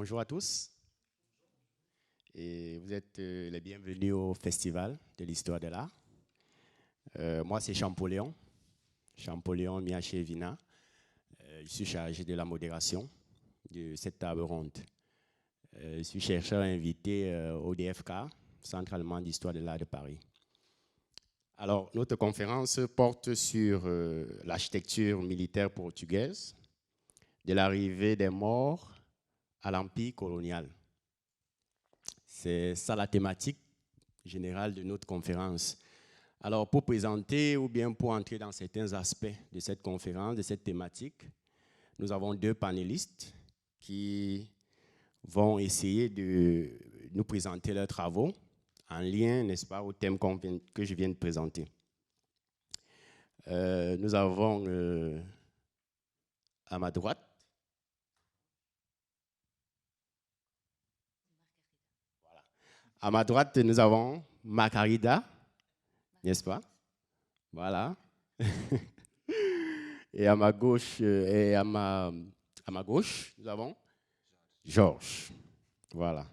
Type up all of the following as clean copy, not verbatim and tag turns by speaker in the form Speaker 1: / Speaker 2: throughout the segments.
Speaker 1: Bonjour à tous. Et vous êtes les bienvenus au Festival de l'Histoire de l'Art. Moi, c'est Champollion Miaché-Vina. Je suis chargé de la modération de cette table ronde. Je suis chercheur invité au DFK, Centre allemand d'Histoire de l'Art de Paris. Alors, notre conférence porte sur l'architecture militaire portugaise, de l'arrivée des morts à l'empire colonial. C'est ça la thématique générale de notre conférence. Alors, pour présenter ou bien pour entrer dans certains aspects de cette conférence, de cette thématique, nous avons deux panélistes qui vont essayer de nous présenter leurs travaux en lien, n'est-ce pas, au thème que je viens de présenter. Nous avons à ma droite À ma droite, nous avons Margarida, n'est-ce pas? Voilà. Et à ma gauche, nous avons Georges. Voilà.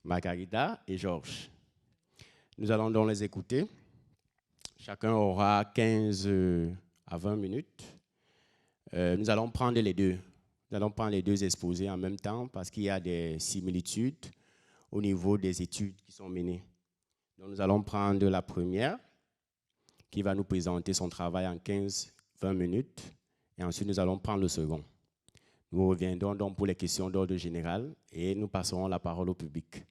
Speaker 1: Margarida et Georges. Nous allons donc les écouter. Chacun aura 15 à 20 minutes. Nous allons prendre les deux. Nous allons prendre les deux exposés en même temps parce qu'il y a des similitudes au niveau des études qui sont menées. Donc, nous allons prendre la première qui va nous présenter son travail en 15-20 minutes et ensuite nous allons prendre le second. Nous reviendrons donc pour les questions d'ordre général et nous passerons la parole au public.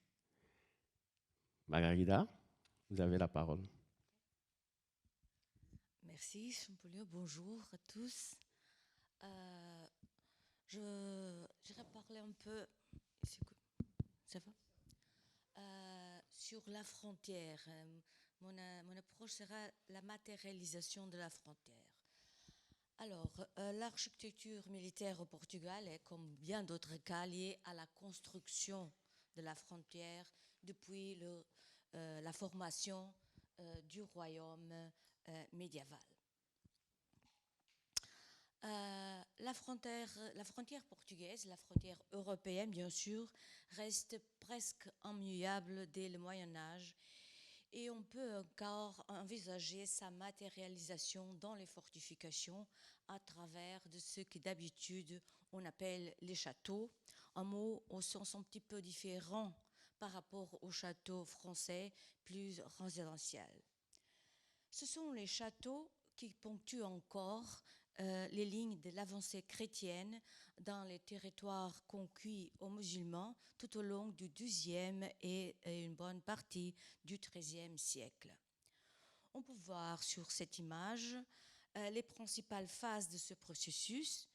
Speaker 1: Margarida, vous avez la parole.
Speaker 2: Merci, Champollion. Bonjour à tous. J'irai parler un peu... Ça va? Sur la frontière. Mon approche sera la matérialisation de la frontière. Alors, l'architecture militaire au Portugal est, comme bien d'autres cas, liée à la construction de la frontière depuis la formation du royaume médiéval. La frontière portugaise, la frontière européenne bien sûr, reste presque immuable dès le Moyen-Âge et on peut encore envisager sa matérialisation dans les fortifications à travers de ce que d'habitude on appelle les châteaux, un mot au sens un petit peu différent par rapport aux châteaux français plus résidentiels. Ce sont les châteaux qui ponctuent encore les lignes de l'avancée chrétienne dans les territoires conquis aux musulmans tout au long du XIIe et une bonne partie du XIIIe siècle. On peut voir sur cette image les principales phases de ce processus,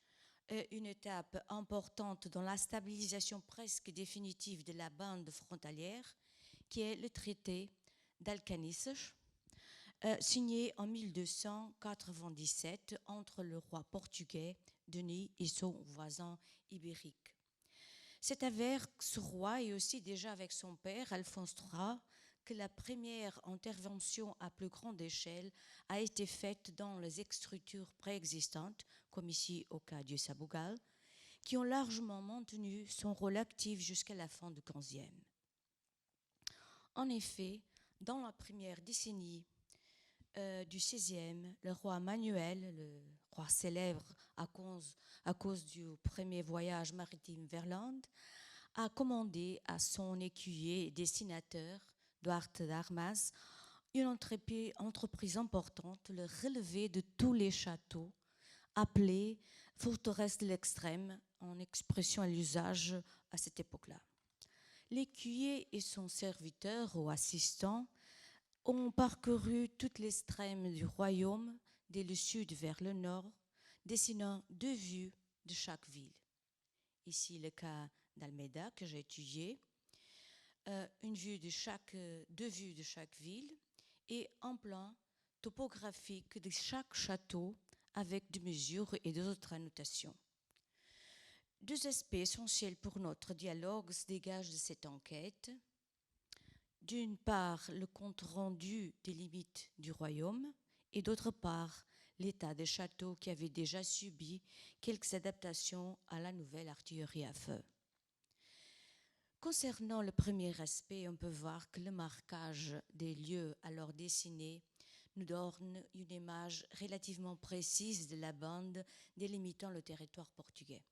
Speaker 2: une étape importante dans la stabilisation presque définitive de la bande frontalière, qui est le traité d'Alcanisses, signé en 1297 entre le roi portugais Denis et son voisin ibérique. C'est avec ce roi et aussi déjà avec son père, Alphonse III, que la première intervention à plus grande échelle a été faite dans les structures préexistantes, comme ici au cas du Sabugal, qui ont largement maintenu son rôle actif jusqu'à la fin du XVe. En effet, dans la première décennie du XVIe, le roi Manuel, le roi célèbre à cause du premier voyage maritime vers l'Inde, a commandé à son écuyer et dessinateur, Duarte d'Armas, une entreprise importante, le relevé de tous les châteaux, appelés forteresses de l'extrême, en expression à l'usage à cette époque-là. L'écuyer et son serviteur ou assistant ont parcouru toute l'extrême du royaume, dès le sud vers le nord, dessinant deux vues de chaque ville. Ici, le cas d'Almeida que j'ai étudié, deux vues de chaque ville et un plan topographique de chaque château avec des mesures et d'autres annotations. Deux aspects essentiels pour notre dialogue se dégagent de cette enquête. D'une part, le compte rendu des limites du royaume et d'autre part, l'état des châteaux qui avait déjà subi quelques adaptations à la nouvelle artillerie à feu. Concernant le premier aspect, on peut voir que le marquage des lieux alors dessinés nous donne une image relativement précise de la bande délimitant le territoire portugais.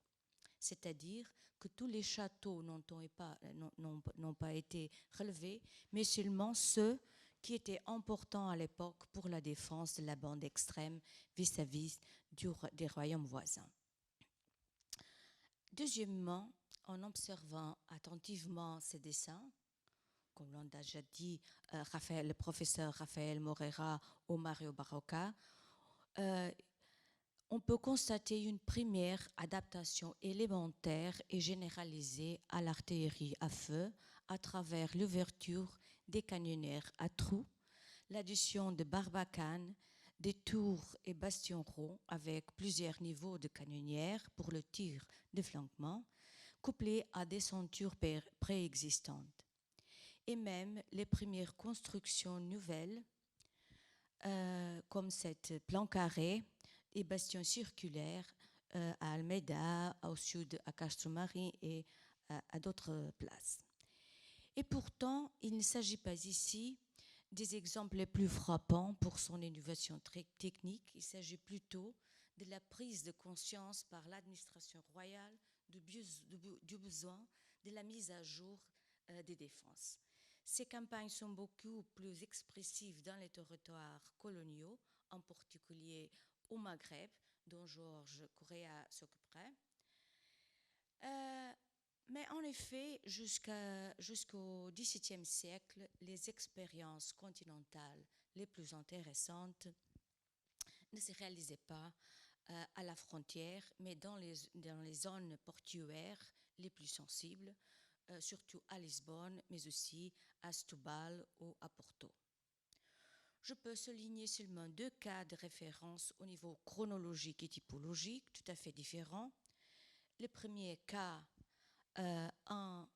Speaker 2: C'est-à-dire que tous les châteaux n'ont pas été relevés, mais seulement ceux qui étaient importants à l'époque pour la défense de la bande extrême vis-à-vis des royaumes voisins. Deuxièmement, en observant attentivement ces dessins, comme l'ont déjà dit le professeur Rafael Moreira ou Mario Barroca, on peut constater une première adaptation élémentaire et généralisée à l'artillerie à feu à travers l'ouverture des canonnières à trous, l'addition de barbacanes, des tours et bastions ronds avec plusieurs niveaux de canonnières pour le tir de flanquement, couplés à des ceintures préexistantes. Et même les premières constructions nouvelles, comme cette plan carré et bastions circulaires à Almeida, au sud à Castro-Marim et à d'autres places. Et pourtant, il ne s'agit pas ici des exemples les plus frappants pour son innovation technique. Il s'agit plutôt de la prise de conscience par l'administration royale du besoin de la mise à jour des défenses. Ces campagnes sont beaucoup plus expressives dans les territoires coloniaux, en particulier au Maghreb, dont Georges Correa s'occuperait. Mais en effet, jusqu'au XVIIe siècle, les expériences continentales les plus intéressantes ne se réalisaient pas à la frontière, mais dans les zones portuaires les plus sensibles, surtout à Lisbonne, mais aussi à Setúbal ou à Porto. Je peux souligner seulement 2 cas de référence au niveau chronologique et typologique, tout à fait différents. Le premier cas, en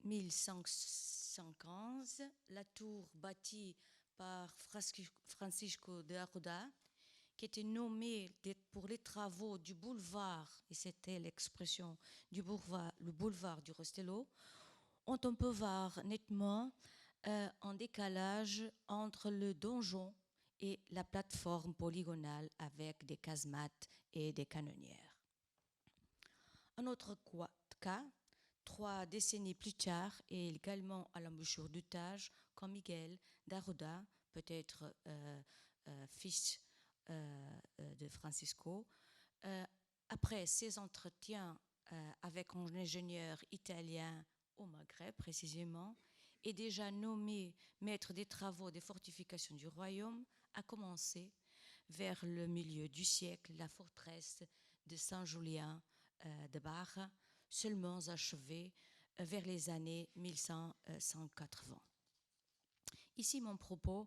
Speaker 2: 1515, la tour bâtie par Francisco de Arruda, qui était nommée pour les travaux du boulevard, et c'était l'expression du boulevard, le boulevard du Restelo, on peut voir nettement un décalage entre le donjon et la plateforme polygonale avec des casemates et des canonnières. Un autre cas, 3 décennies plus tard, et également à l'embouchure du Tage, quand Miguel d'Arruda, peut-être fils de Francisco, après ses entretiens avec un ingénieur italien au Maghreb précisément, est déjà nommé maître des travaux des fortifications du royaume, a commencé vers le milieu du siècle la forteresse de Saint-Julien de Barra, seulement achevée vers les années 1180. Ici, mon propos,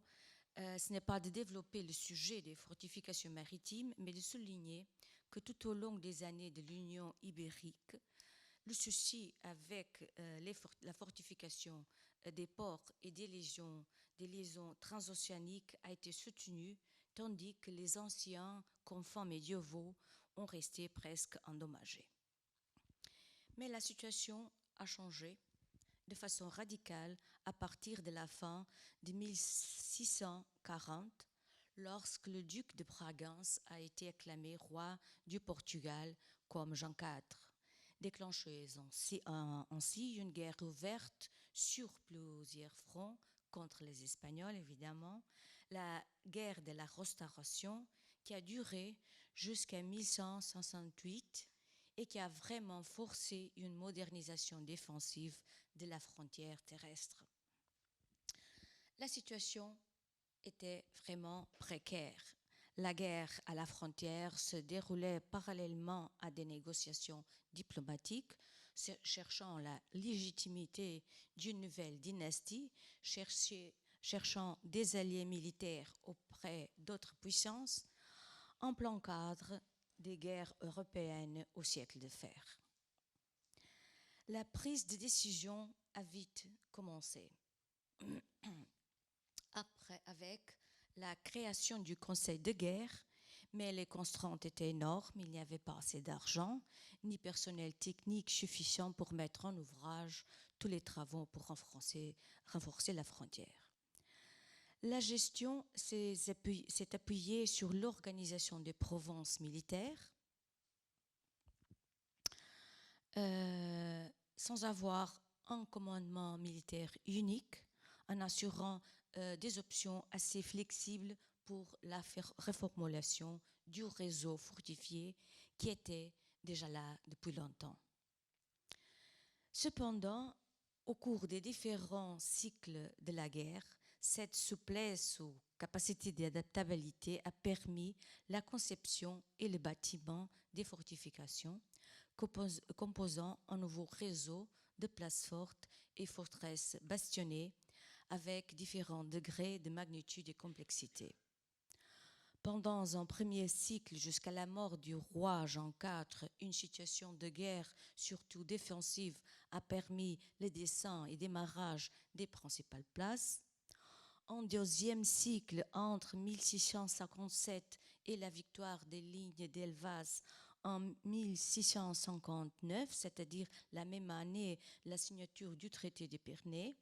Speaker 2: ce n'est pas de développer le sujet des fortifications maritimes, mais de souligner que tout au long des années de l'Union ibérique, le souci avec la fortification des ports et des liaisons transoceaniques a été soutenu, tandis que les anciens confins médiévaux ont resté presque endommagés. Mais la situation a changé de façon radicale à partir de la fin de 1640, lorsque le duc de Bragança a été acclamé roi du Portugal comme Jean IV, déclenchant ainsi une guerre ouverte sur plusieurs fronts contre les Espagnols, évidemment, la guerre de la Restauration qui a duré jusqu'à 1168 et qui a vraiment forcé une modernisation défensive de la frontière terrestre. La situation était vraiment précaire. La guerre à la frontière se déroulait parallèlement à des négociations diplomatiques, cherchant la légitimité d'une nouvelle dynastie, cherchant des alliés militaires auprès d'autres puissances, en plein cadre des guerres européennes au siècle de fer. La prise de décision a vite commencé. Avec la création du Conseil de guerre, Mais les contraintes étaient énormes, il n'y avait pas assez d'argent, ni personnel technique suffisant pour mettre en ouvrage tous les travaux pour renforcer la frontière. La gestion s'est appuyée sur l'organisation des provinces militaires, sans avoir un commandement militaire unique, en assurant des options assez flexibles pour la reformulation du réseau fortifié qui était déjà là depuis longtemps. Cependant, au cours des différents cycles de la guerre, cette souplesse ou capacité d'adaptabilité a permis la conception et le bâtiment des fortifications, composant un nouveau réseau de places fortes et forteresses bastionnées avec différents degrés de magnitude et complexité. Pendant un premier cycle, jusqu'à la mort du roi Jean IV, une situation de guerre, surtout défensive, a permis le dessin et démarrage des principales places. En deuxième cycle, entre 1657 et la victoire des lignes d'Elvas en 1659, c'est-à-dire la même année la signature du traité de Pernay,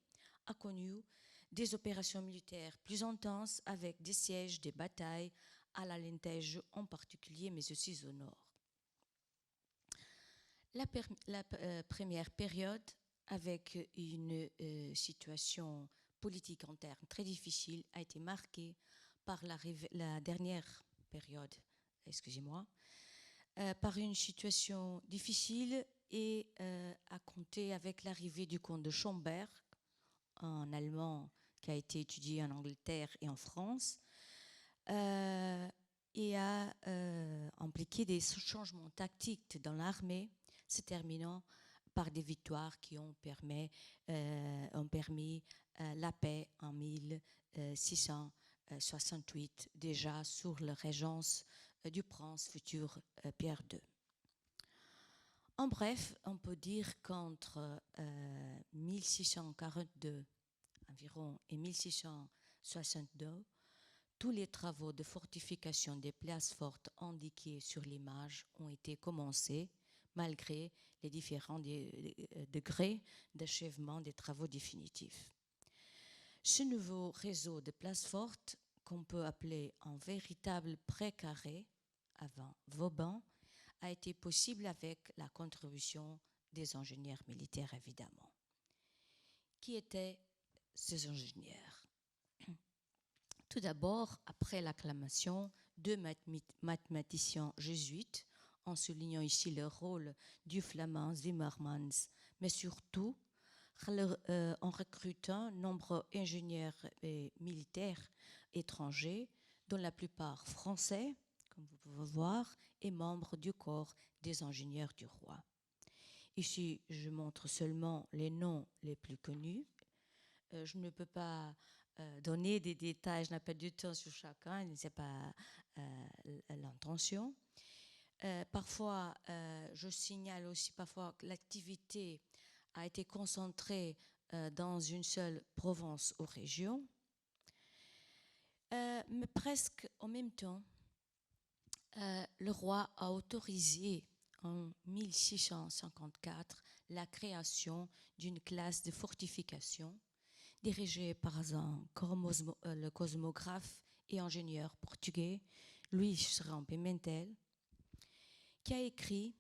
Speaker 2: a connu des opérations militaires plus intenses avec des sièges, des batailles à l'Alentejo en particulier, mais aussi au nord. La première période, avec une situation politique interne très difficile, a été marquée par la dernière période, par une situation difficile et à compter avec l'arrivée du comte de Schomberg, un Allemand qui a été étudié en Angleterre et en France, et a impliqué des changements tactiques dans l'armée, se terminant par des victoires qui ont permis la paix en 1668, déjà sous la régence du prince futur Pierre II. En bref, on peut dire qu'entre 1642 environ et 1662, tous les travaux de fortification des places fortes indiqués sur l'image ont été commencés, malgré les différents degrés d'achèvement des travaux définitifs. Ce nouveau réseau de places fortes, qu'on peut appeler un véritable pré-carré avant Vauban, a été possible avec la contribution des ingénieurs militaires, évidemment. Qui étaient ces ingénieurs? Tout d'abord, après l'acclamation, deux mathématiciens jésuites, en soulignant ici le rôle du flamand Zimmermans, mais surtout en recrutant nombreux ingénieurs et militaires étrangers, dont la plupart français, comme vous pouvez voir, et membres du corps des ingénieurs du roi. Ici, je montre seulement les noms les plus connus. Je ne peux pas donner des détails, je n'ai pas du temps sur chacun, ce n'est pas l'intention. Parfois, je signale aussi parfois que l'activité a été concentrée dans une seule province ou région. Mais presque en même temps, le roi a autorisé en 1654 la création d'une classe de fortification dirigée par le cosmographe et ingénieur portugais Luís Serrão Pimentel, qui a écrit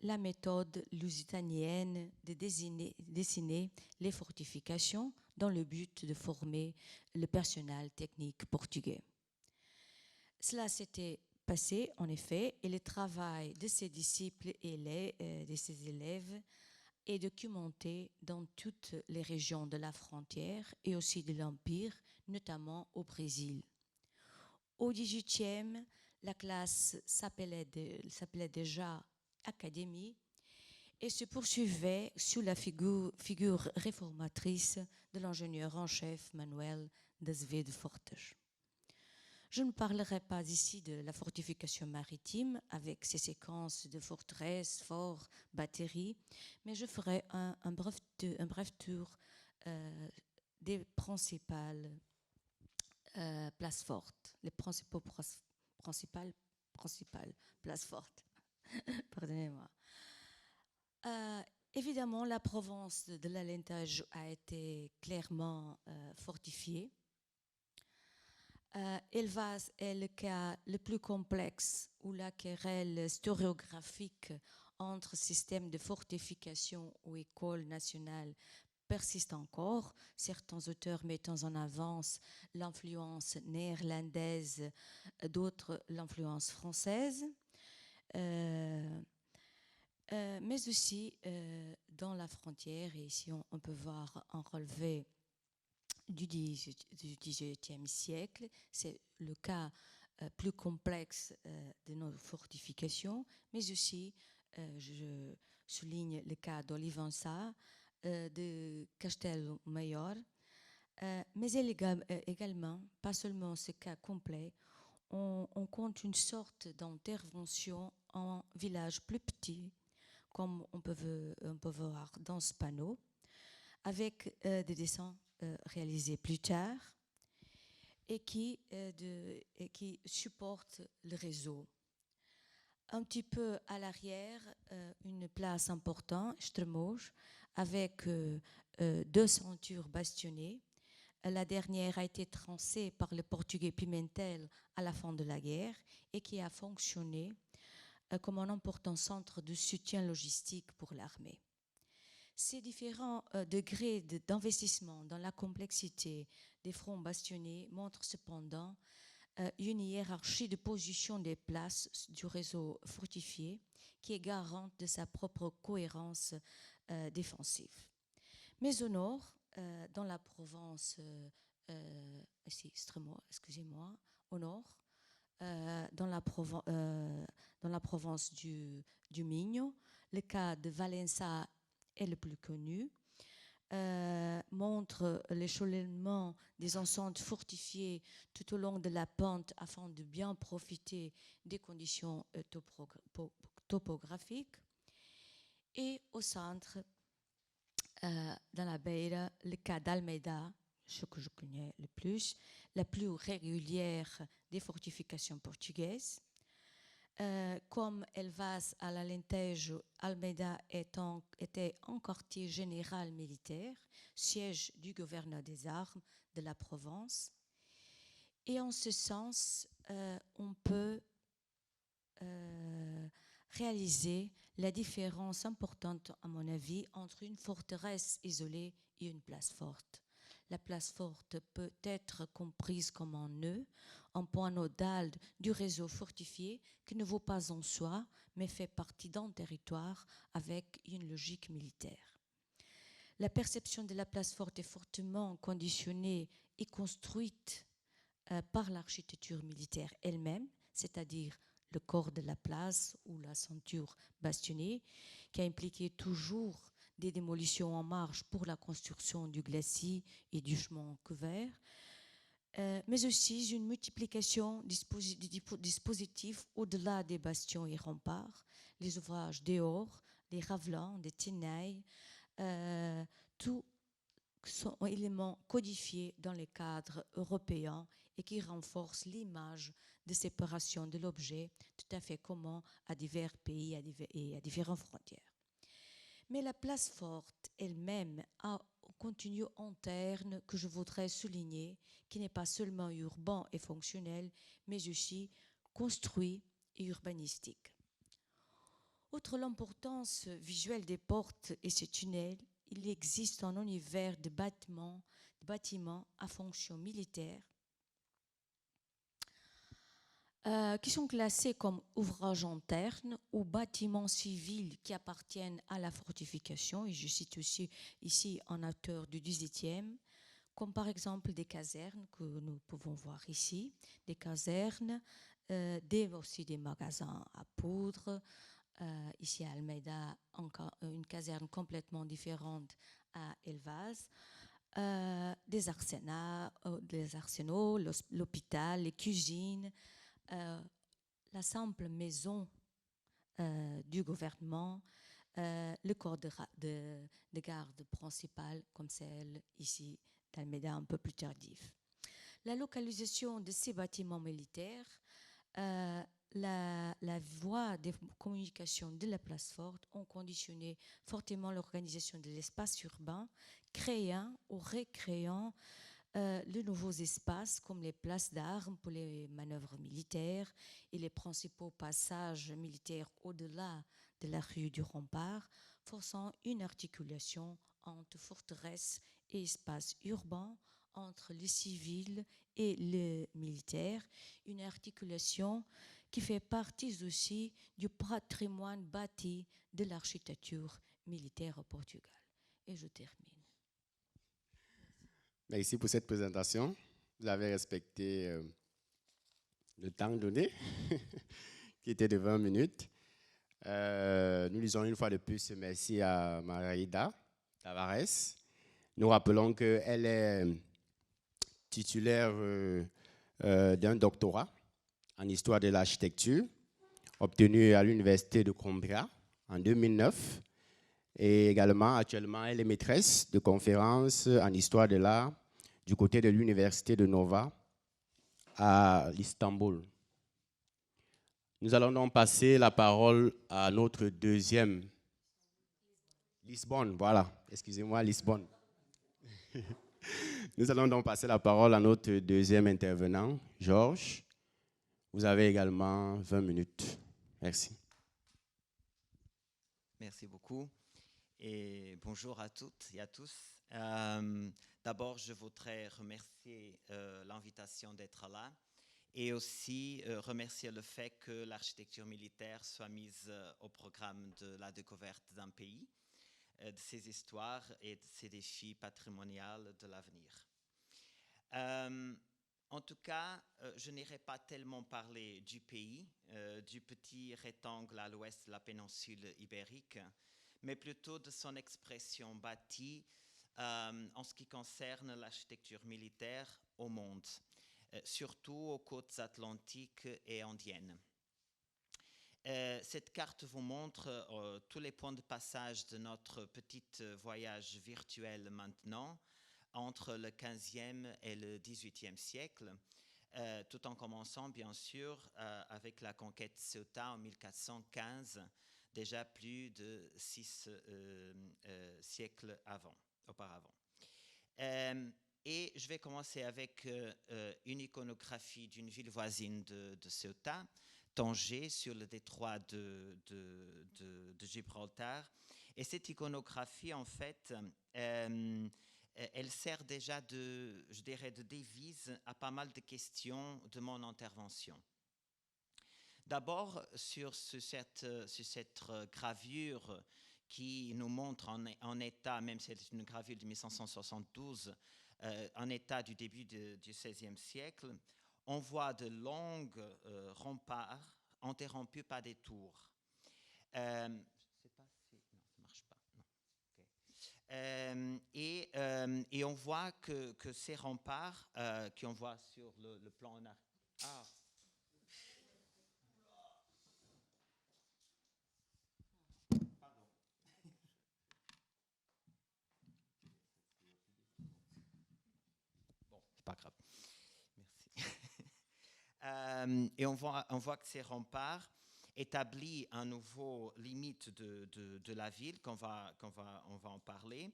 Speaker 2: la méthode lusitanienne de dessiner les fortifications dans le but de former le personnel technique portugais. Cela s'était passé, en effet, et le travail de ses disciples et de ses élèves est documenté dans toutes les régions de la frontière et aussi de l'Empire, notamment au Brésil. Au XVIIIe, la classe s'appelait déjà Académie et se poursuivait sous la figure réformatrice de l'ingénieur en chef Manuel Azevedo Fortes. Je ne parlerai pas ici de la fortification maritime avec ses séquences de forteresses, forts, batteries, mais je ferai un bref tour des principales places fortes, les principales principale, place forte. Pardonnez-moi. Évidemment, la province de l'Alentejo a été clairement fortifiée. Elvas est le cas le plus complexe où la querelle historiographique entre systèmes de fortification ou écoles nationales persiste encore. Certains auteurs mettant en avance l'influence néerlandaise, d'autres l'influence française. Mais aussi dans la frontière, et ici on peut voir un relevé du XVIIIe siècle, c'est le cas plus complexe de nos fortifications, mais aussi, je souligne le cas d'Olivença, de Castelmaior, mais également, pas seulement ce cas complet, on compte une sorte d'intervention en village plus petit, comme on peut voir dans ce panneau, avec des dessins réalisés plus tard et qui supportent le réseau. Un petit peu à l'arrière, une place importante, Estremoz, avec 2 ceintures bastionnées. La dernière a été trancée par le Portugais Pimentel à la fin de la guerre et qui a fonctionné comme un important centre de soutien logistique pour l'armée. Ces différents degrés d'investissement dans la complexité des fronts bastionnés montrent cependant une hiérarchie de position des places du réseau fortifié qui est garante de sa propre cohérence défensive. Mais au nord, dans la province, ici, excusez-moi, au nord, dans la province du Minho, le cas de Valença est le plus connu, montre l'échelonnement des enceintes fortifiées tout au long de la pente afin de bien profiter des conditions topographiques. Et au centre, dans la Beira, le cas d'Almeida, ce que je connais le plus, la plus régulière des fortifications portugaises. Comme Elvas à l'Alentejo, Almeida était un quartier général militaire, siège du gouverneur des armes de la Provence. Et en ce sens, on peut réaliser la différence importante, à mon avis, entre une forteresse isolée et une place forte. La place forte peut être comprise comme un nœud, un point nodal du réseau fortifié qui ne vaut pas en soi, mais fait partie d'un territoire avec une logique militaire. La perception de la place forte est fortement conditionnée et construite par l'architecture militaire elle-même, c'est-à-dire le corps de la place ou la ceinture bastionnée, qui a impliqué toujours des démolitions en marche pour la construction du glacis et du chemin couvert, mais aussi une multiplication de dispositifs au-delà des bastions et remparts, les ouvrages dehors, les ravelins, des tenailles, tout sont éléments codifiés dans les cadres européens et qui renforcent l'image de séparation de l'objet tout à fait commun à divers pays et à différentes frontières. Mais la place forte elle-même a un contenu interne que je voudrais souligner, qui n'est pas seulement urbain et fonctionnel, mais aussi construit et urbanistique. Outre l'importance visuelle des portes et ces tunnels, il existe un univers de bâtiments à fonction militaire qui sont classés comme ouvrages internes ou bâtiments civils qui appartiennent à la fortification. Et je cite aussi ici un auteur du XVIIe, comme par exemple des casernes que nous pouvons voir ici, des casernes, aussi des magasins à poudre. Ici à Almeida, une caserne complètement différente à Elvas. Des arsenaux, l'hôpital, les cuisines, la simple maison du gouvernement, le corps de garde principal comme celle ici d'Almeida un peu plus tardive. La localisation de ces bâtiments militaires la voie des communications de la place forte ont conditionné fortement l'organisation de l'espace urbain, créant ou recréant de nouveaux espaces comme les places d'armes pour les manœuvres militaires et les principaux passages militaires au-delà de la rue du Rempart, forçant une articulation entre forteresses et espaces urbains, entre le civil et le militaire, une articulation qui fait partie aussi du patrimoine bâti de l'architecture militaire au Portugal. Et je termine.
Speaker 1: Merci pour cette présentation. Vous avez respecté le temps donné, qui était de 20 minutes. Nous disons une fois de plus merci à Maraïda Tavares. Nous rappelons qu'elle est titulaire d'un doctorat en histoire de l'architecture, obtenu à l'université de Coimbra en 2009. Et également, actuellement, elle est maîtresse de conférences en histoire de l'art du côté de l'université de Nova à Istanbul. Nous allons donc passer la parole à notre deuxième... Lisbonne, voilà. Excusez-moi, Lisbonne. Nous allons donc passer la parole à notre deuxième intervenant, Georges. Vous avez également 20 minutes. Merci.
Speaker 3: Merci beaucoup et bonjour à toutes et à tous. D'abord, je voudrais remercier l'invitation d'être là et aussi remercier le fait que l'architecture militaire soit mise au programme de la découverte d'un pays, de ses histoires et de ses défis patrimoniaux de l'avenir. En tout cas, je n'irai pas tellement parler du pays, du petit rectangle à l'ouest de la péninsule ibérique, mais plutôt de son expression bâtie en ce qui concerne l'architecture militaire au monde, surtout aux côtes atlantiques et indiennes. Cette carte vous montre tous les points de passage de notre petit voyage virtuel maintenant, entre le 15e et le 18e siècle, tout en commençant bien sûr avec la conquête de Ceuta en 1415, déjà plus de 6 siècles auparavant. Et je vais commencer avec une iconographie d'une ville voisine de Ceuta, Tanger, sur le détroit de Gibraltar. Et cette iconographie, en fait, elle sert déjà de devise à pas mal de questions de mon intervention. D'abord, sur cette gravure qui nous montre en état, même si c'est une gravure de 1572, en état du début du XVIe siècle, on voit de longues remparts interrompus par des tours. Et on voit que ces remparts qu'on voit sur le plan en arrière. Ah. Pardon. Bon, c'est pas grave. Merci. Et on voit que ces remparts établit un nouveau limite de la ville, on va en parler,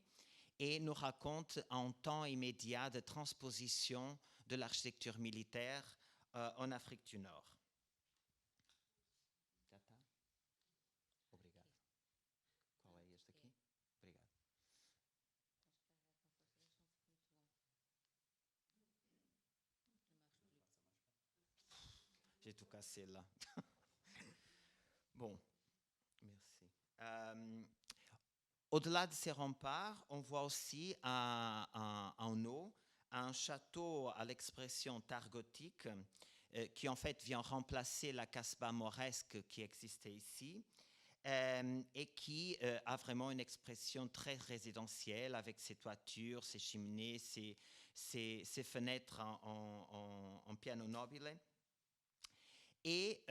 Speaker 3: et nous raconte un temps immédiat de transposition de l'architecture militaire en Afrique du Nord. J'ai tout cassé là. Bon, merci. Au-delà de ces remparts, on voit aussi en haut un château à l'expression targotique qui en fait vient remplacer la casbah mauresque qui existait ici et qui a vraiment une expression très résidentielle avec ses toitures, ses cheminées, ses fenêtres en piano nobile. Et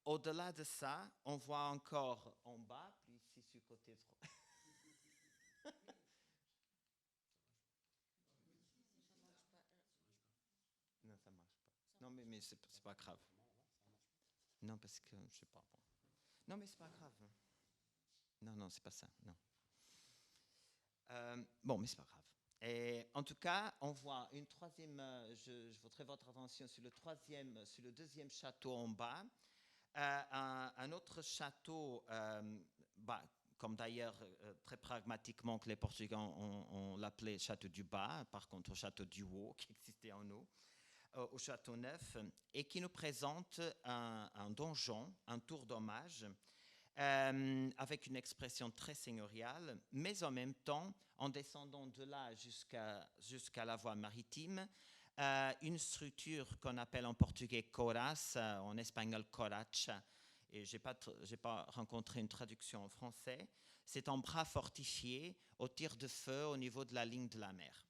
Speaker 3: au-delà de ça, on voit encore en bas, puis ici sur le côté droit. Non, ça marche pas. Non, mais c'est pas grave. Non, parce que je sais pas. Non, mais c'est pas grave. Non, c'est pas ça. Non. Bon, mais c'est pas grave. Et en tout cas, on voit une troisième. Je voudrais votre attention sur le deuxième château en bas. Un autre château, comme d'ailleurs très pragmatiquement que les Portugais on l'appelait château du Bas, par contre au château du Haut qui existait en haut, au château neuf, et qui nous présente un donjon, un tour d'hommage, avec une expression très seigneuriale, mais en même temps, en descendant de là jusqu'à la voie maritime, une structure qu'on appelle en portugais coras, en espagnol coracha, et je n'ai pas rencontré une traduction en français. C'est un bras fortifié au tir de feu au niveau de la ligne de la mer.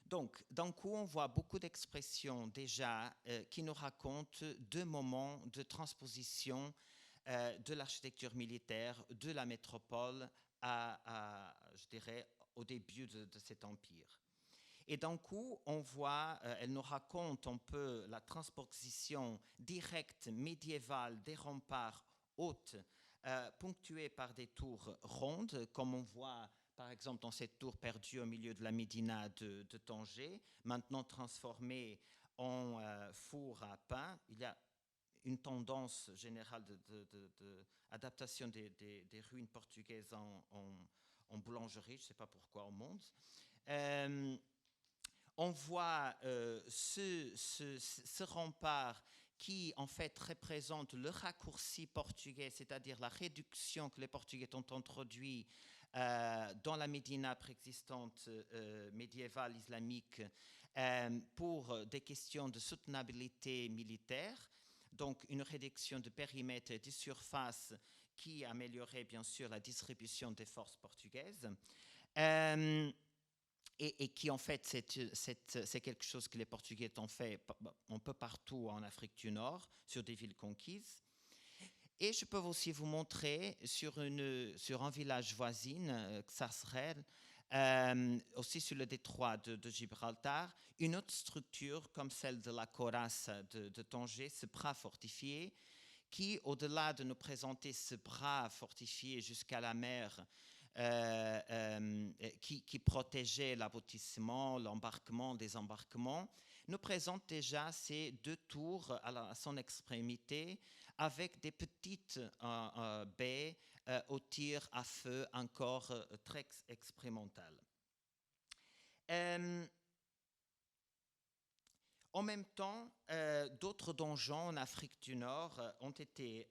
Speaker 3: Donc, d'un coup, on voit beaucoup d'expressions déjà qui nous racontent deux moments de transposition de l'architecture militaire de la métropole je dirais, au début de cet empire. Et d'un coup, on voit, elle nous raconte un peu la transposition directe médiévale des remparts hautes, ponctués par des tours rondes, comme on voit par exemple dans cette tour perdue au milieu de la Médina de Tanger, maintenant transformée en four à pain. Il y a une tendance générale d'adaptation des ruines portugaises en boulangerie, je ne sais pas pourquoi au monde. On voit ce rempart qui en fait représente le raccourci portugais, c'est-à-dire la réduction que les Portugais ont introduit dans la Médina préexistante médiévale islamique pour des questions de soutenabilité militaire. Donc une réduction de périmètre et de surface qui améliorait bien sûr la distribution des forces portugaises. Et qui en fait, c'est quelque chose que les Portugais ont fait un peu partout en Afrique du Nord, sur des villes conquises. Et je peux aussi vous montrer sur un village voisin, Xarxer, aussi sur le détroit de Gibraltar, une autre structure comme celle de la Corasse de Tanger, ce bras fortifié, qui, au-delà de nous présenter ce bras fortifié jusqu'à la mer, qui protégeait l'aboutissement, l'embarquement, désembarquement, nous présente déjà ces deux tours à son extrémité avec des petites baies au tir à feu encore très expérimentales. En même temps, d'autres donjons en Afrique du Nord ont été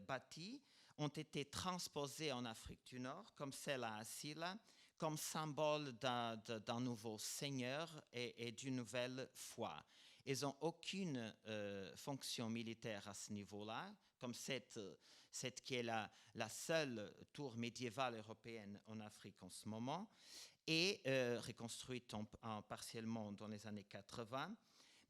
Speaker 3: bâtis, ont été transposés en Afrique du Nord, comme celle à Asila, comme symbole d'un nouveau seigneur et d'une nouvelle foi. Ils n'ont aucune fonction militaire à ce niveau-là, comme cette qui est la seule tour médiévale européenne en Afrique en ce moment, et reconstruite partiellement dans les années 80.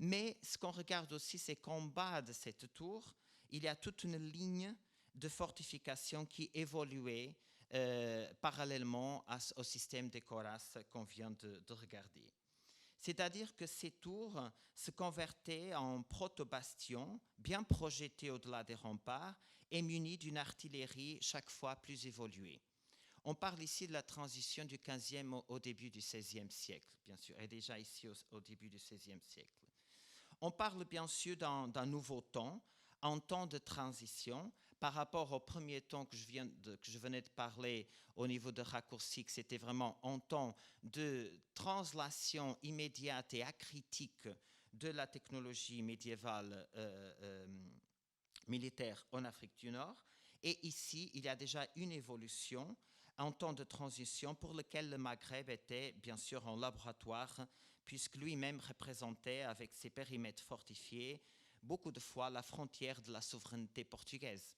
Speaker 3: Mais ce qu'on regarde aussi, c'est qu'en bas de cette tour, il y a toute une ligne de fortification qui évoluait parallèlement au système des coras qu'on vient de regarder. C'est-à-dire que ces tours se convertaient en proto-bastions bien projetés au-delà des remparts et munis d'une artillerie chaque fois plus évoluée. On parle ici de la transition du 15e au début du 16e siècle, bien sûr, et déjà ici au début du 16e siècle. On parle bien sûr d'un nouveau temps, un temps de transition par rapport au premier temps que je venais de parler au niveau de raccourci, que c'était vraiment un temps de translation immédiate et acritique de la technologie médiévale militaire en Afrique du Nord. Et ici, il y a déjà une évolution, un temps de transition pour lequel le Maghreb était bien sûr un laboratoire, puisque lui-même représentait, avec ses périmètres fortifiés, beaucoup de fois la frontière de la souveraineté portugaise.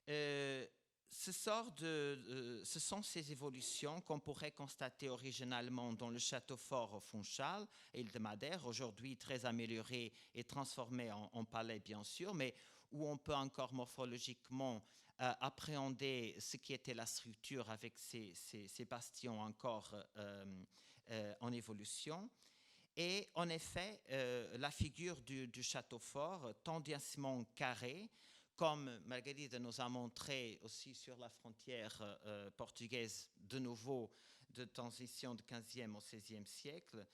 Speaker 3: Ce sont ces évolutions qu'on pourrait constater originalement dans le château fort au Funchal, île de Madère, aujourd'hui très amélioré et transformé en palais bien sûr, mais où on peut encore morphologiquement appréhender ce qui était la structure avec ces bastions encore en évolution. Et en effet, la figure du château fort, tendanciellement carré, comme Margarida nous a montré aussi sur la frontière portugaise, de nouveau de transition du 15e au 16e siècle,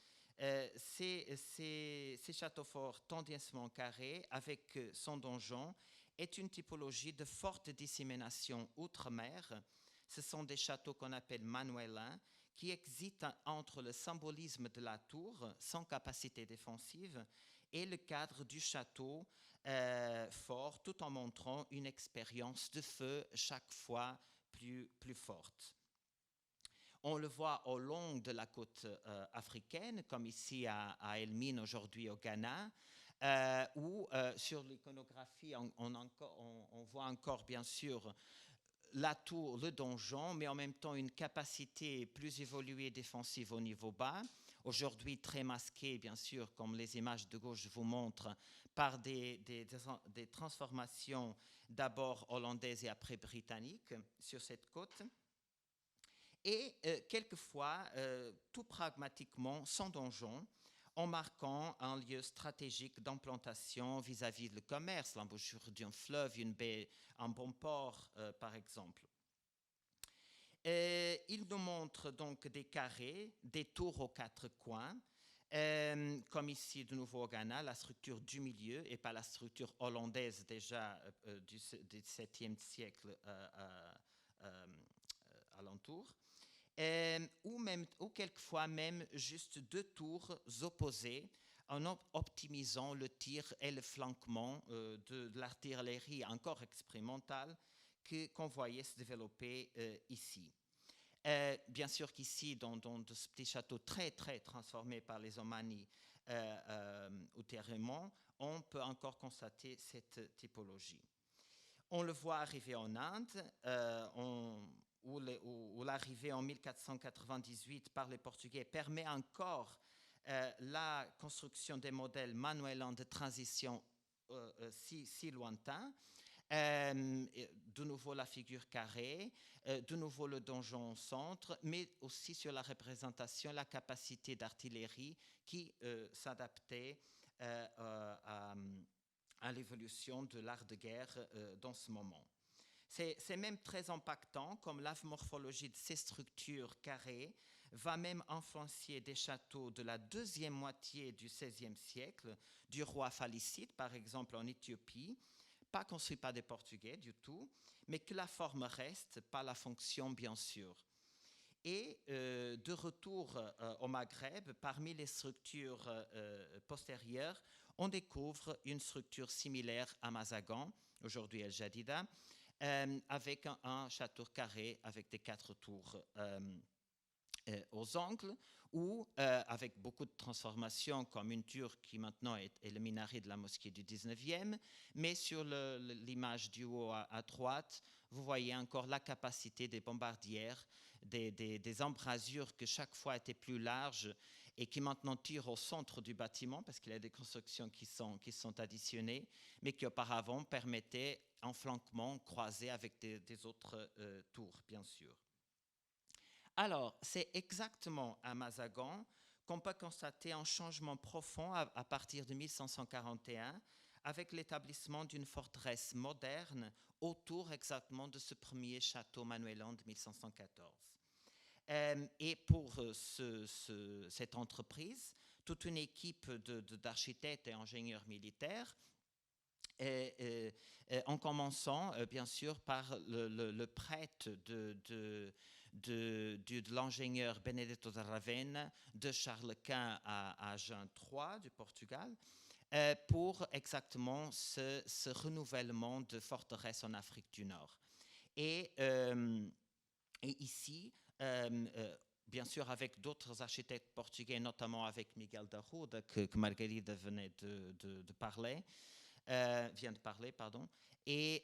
Speaker 3: ces châteaux forts tendanciellement carrés avec son donjon est une typologie de forte dissémination outre-mer. Ce sont des châteaux qu'on appelle manuélins, qui existe entre le symbolisme de la tour, sans capacité défensive, et le cadre du château fort, tout en montrant une expérience de feu chaque fois plus forte. On le voit au long de la côte africaine, comme ici à Elmine, aujourd'hui au Ghana, où sur l'iconographie, on voit encore bien sûr la tour, le donjon, mais en même temps une capacité plus évoluée défensive au niveau bas, aujourd'hui très masquée, bien sûr, comme les images de gauche vous montrent, par des transformations d'abord hollandaises et après britanniques sur cette côte. Et quelquefois, tout pragmatiquement, sans donjon, en marquant un lieu stratégique d'implantation vis-à-vis du commerce, l'embouchure d'un fleuve, une baie, un bon port, par exemple. Il nous montre donc des carrés, des tours aux quatre coins, comme ici de nouveau au Ghana, la structure du milieu et pas la structure hollandaise déjà du XVIIe siècle alentour. Ou quelquefois même juste deux tours opposées en optimisant le tir et le flanquement de l'artillerie encore expérimentale qu'on voyait se développer ici. Bien sûr qu'ici, dans ce petit château très transformé par les Omani ultérieurement, on peut encore constater cette typologie. On le voit arriver en Inde, où l'arrivée en 1498 par les Portugais permet encore la construction des modèles manuelins de transition si lointains. De nouveau la figure carrée, de nouveau le donjon au centre, mais aussi sur la représentation, la capacité d'artillerie qui s'adaptait à l'évolution de l'art de guerre dans ce moment. C'est même très impactant, comme la morphologie de ces structures carrées va même influencer des châteaux de la deuxième moitié du XVIe siècle, du roi Falicite, par exemple en Éthiopie, pas construit par des Portugais du tout, mais que la forme reste, pas la fonction bien sûr. Et de retour au Maghreb, parmi les structures postérieures, on découvre une structure similaire à Mazagan, aujourd'hui El Jadida, avec un château carré avec des 4 tours aux angles, ou avec beaucoup de transformations, comme une tour qui maintenant est le minaret de la mosquée du 19e, mais sur l'image du haut à droite, vous voyez encore la capacité des bombardières, des embrasures que chaque fois étaient plus larges et qui maintenant tirent au centre du bâtiment, parce qu'il y a des constructions qui sont additionnées, mais qui auparavant permettaient un flanquement croisé avec des autres tours, bien sûr. Alors, c'est exactement à Mazagan qu'on peut constater un changement profond à partir de 1541 avec l'établissement d'une forteresse moderne autour exactement de ce premier château manuelan de 1514. Et pour cette entreprise, toute une équipe d'architectes et ingénieurs militaires, en commençant bien sûr par le prêtre de l'ingénieur Benedetto da Ravenna, de Charles Quint à Jean III du Portugal, pour exactement ce renouvellement de forteresse en Afrique du Nord. Et ici, bien sûr avec d'autres architectes portugais, notamment avec Miguel da Roda, que Margarida venait de parler, vient de parler, pardon. Et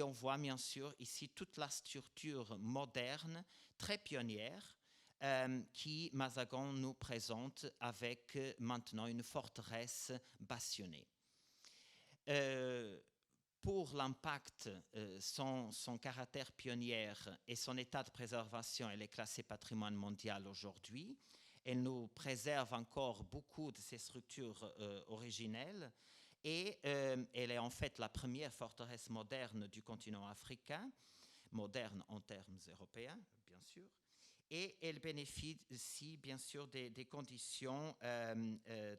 Speaker 3: on voit bien sûr ici toute la structure moderne, très pionnière, qui Mazagan nous présente avec maintenant une forteresse bastonnée. Pour l'impact, son caractère pionnière et son état de préservation, elle est classée patrimoine mondial aujourd'hui. Elle nous préserve encore beaucoup de ses structures originelles et elle est en fait la première forteresse moderne du continent africain, moderne en termes européens, bien sûr. Et elle bénéficie bien sûr des conditions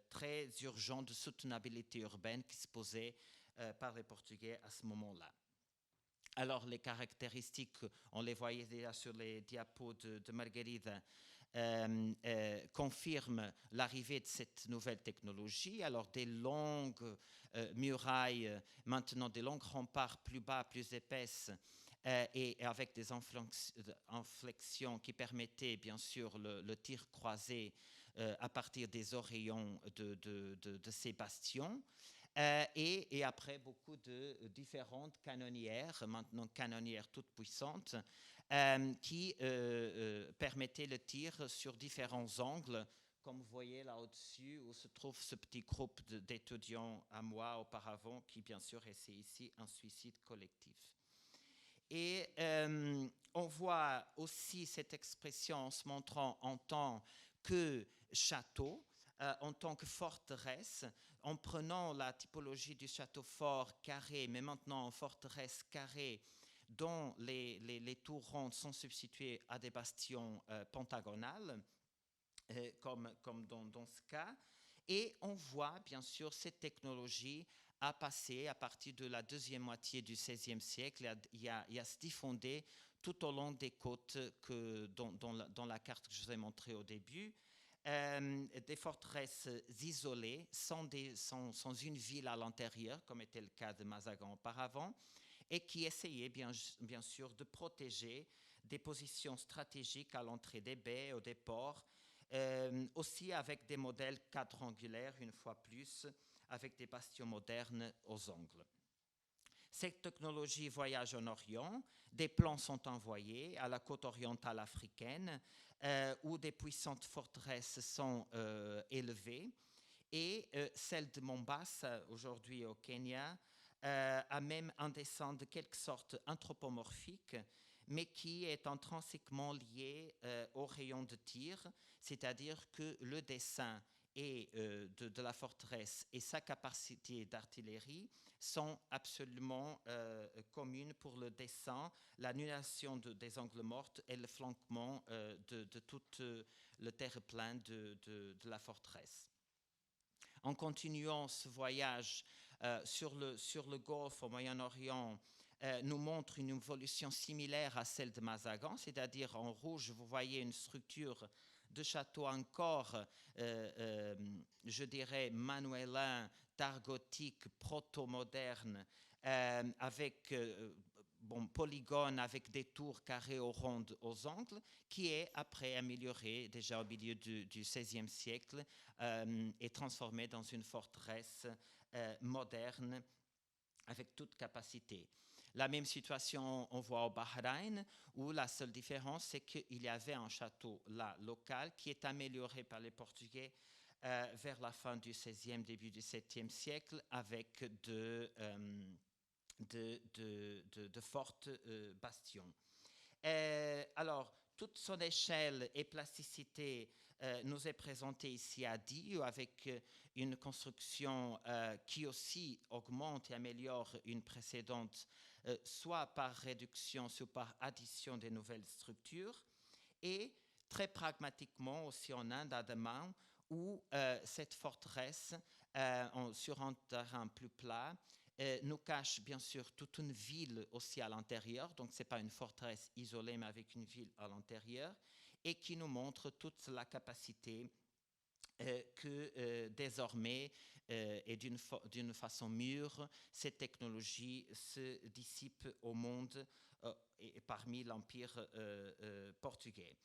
Speaker 3: très urgentes de soutenabilité urbaine qui se posaient par les Portugais à ce moment-là. Alors les caractéristiques, on les voyait déjà sur les diapos de Margarida, confirment l'arrivée de cette nouvelle technologie. Alors des longues murailles, maintenant des longues remparts plus bas, plus épaisses, et avec des inflexions qui permettaient bien sûr le tir croisé à partir des oreillons de ces bastions. Et après beaucoup de différentes canonnières, maintenant canonnières toutes puissantes, qui permettaient le tir sur différents angles, comme vous voyez là au-dessus, où se trouve ce petit groupe d'étudiants à moi auparavant, qui bien sûr essaie ici un suicide collectif. Et on voit aussi cette expression en se montrant en tant que château, en tant que forteresse, en prenant la typologie du château fort carré, mais maintenant en forteresse carrée, dont les tours rondes sont substituées à des bastions pentagonales, comme dans ce cas. Et on voit bien sûr cette technologie a passé à partir de la deuxième moitié du XVIe siècle, il a se diffondé tout au long des côtes dans la carte que je vous ai montrée au début. Des forteresses isolées, sans une ville à l'intérieur, comme était le cas de Mazagan auparavant, et qui essayaient bien sûr de protéger des positions stratégiques à l'entrée des baies ou des ports, aussi avec des modèles quadrangulaires, une fois plus, avec des bastions modernes aux angles. Cette technologie voyage en Orient, des plans sont envoyés à la côte orientale africaine, où des puissantes forteresses sont élevées, et celle de Mombasa, aujourd'hui au Kenya, a même un dessin de quelque sorte anthropomorphique, mais qui est intrinsèquement lié au rayon de tir, c'est-à-dire que le dessin de la forteresse et sa capacité d'artillerie sont absolument communes pour le dessin, l'annulation des angles morts et le flanquement de tout le terre-plein de la forteresse. En continuant ce voyage sur le Golfe au Moyen-Orient, nous montre une évolution similaire à celle de Mazagan, c'est-à-dire en rouge, vous voyez une structure de château encore, je dirais, manuélin, targotique, proto-moderne, avec polygone, avec des tours carrées ou rondes aux angles, qui est après amélioré déjà au milieu du XVIe siècle et transformé dans une forteresse moderne avec toute capacité. La même situation on voit au Bahreïn, où la seule différence, c'est qu'il y avait un château là, local, qui est amélioré par les Portugais vers la fin du XVIe, début du XVIIe siècle, avec de fortes bastions. Alors, toute son échelle et plasticité nous est présentée ici à Die, avec une construction qui aussi augmente et améliore une précédente, soit par réduction, soit par addition des nouvelles structures, et très pragmatiquement aussi en Inde, à Daman, où cette forteresse, sur un terrain plus plat, nous cache bien sûr toute une ville aussi à l'intérieur, donc ce n'est pas une forteresse isolée, mais avec une ville à l'intérieur, et qui nous montre toute la capacité que désormais, et d'une façon mûre, cette technologie se dissipe au monde et parmi l'Empire portugais.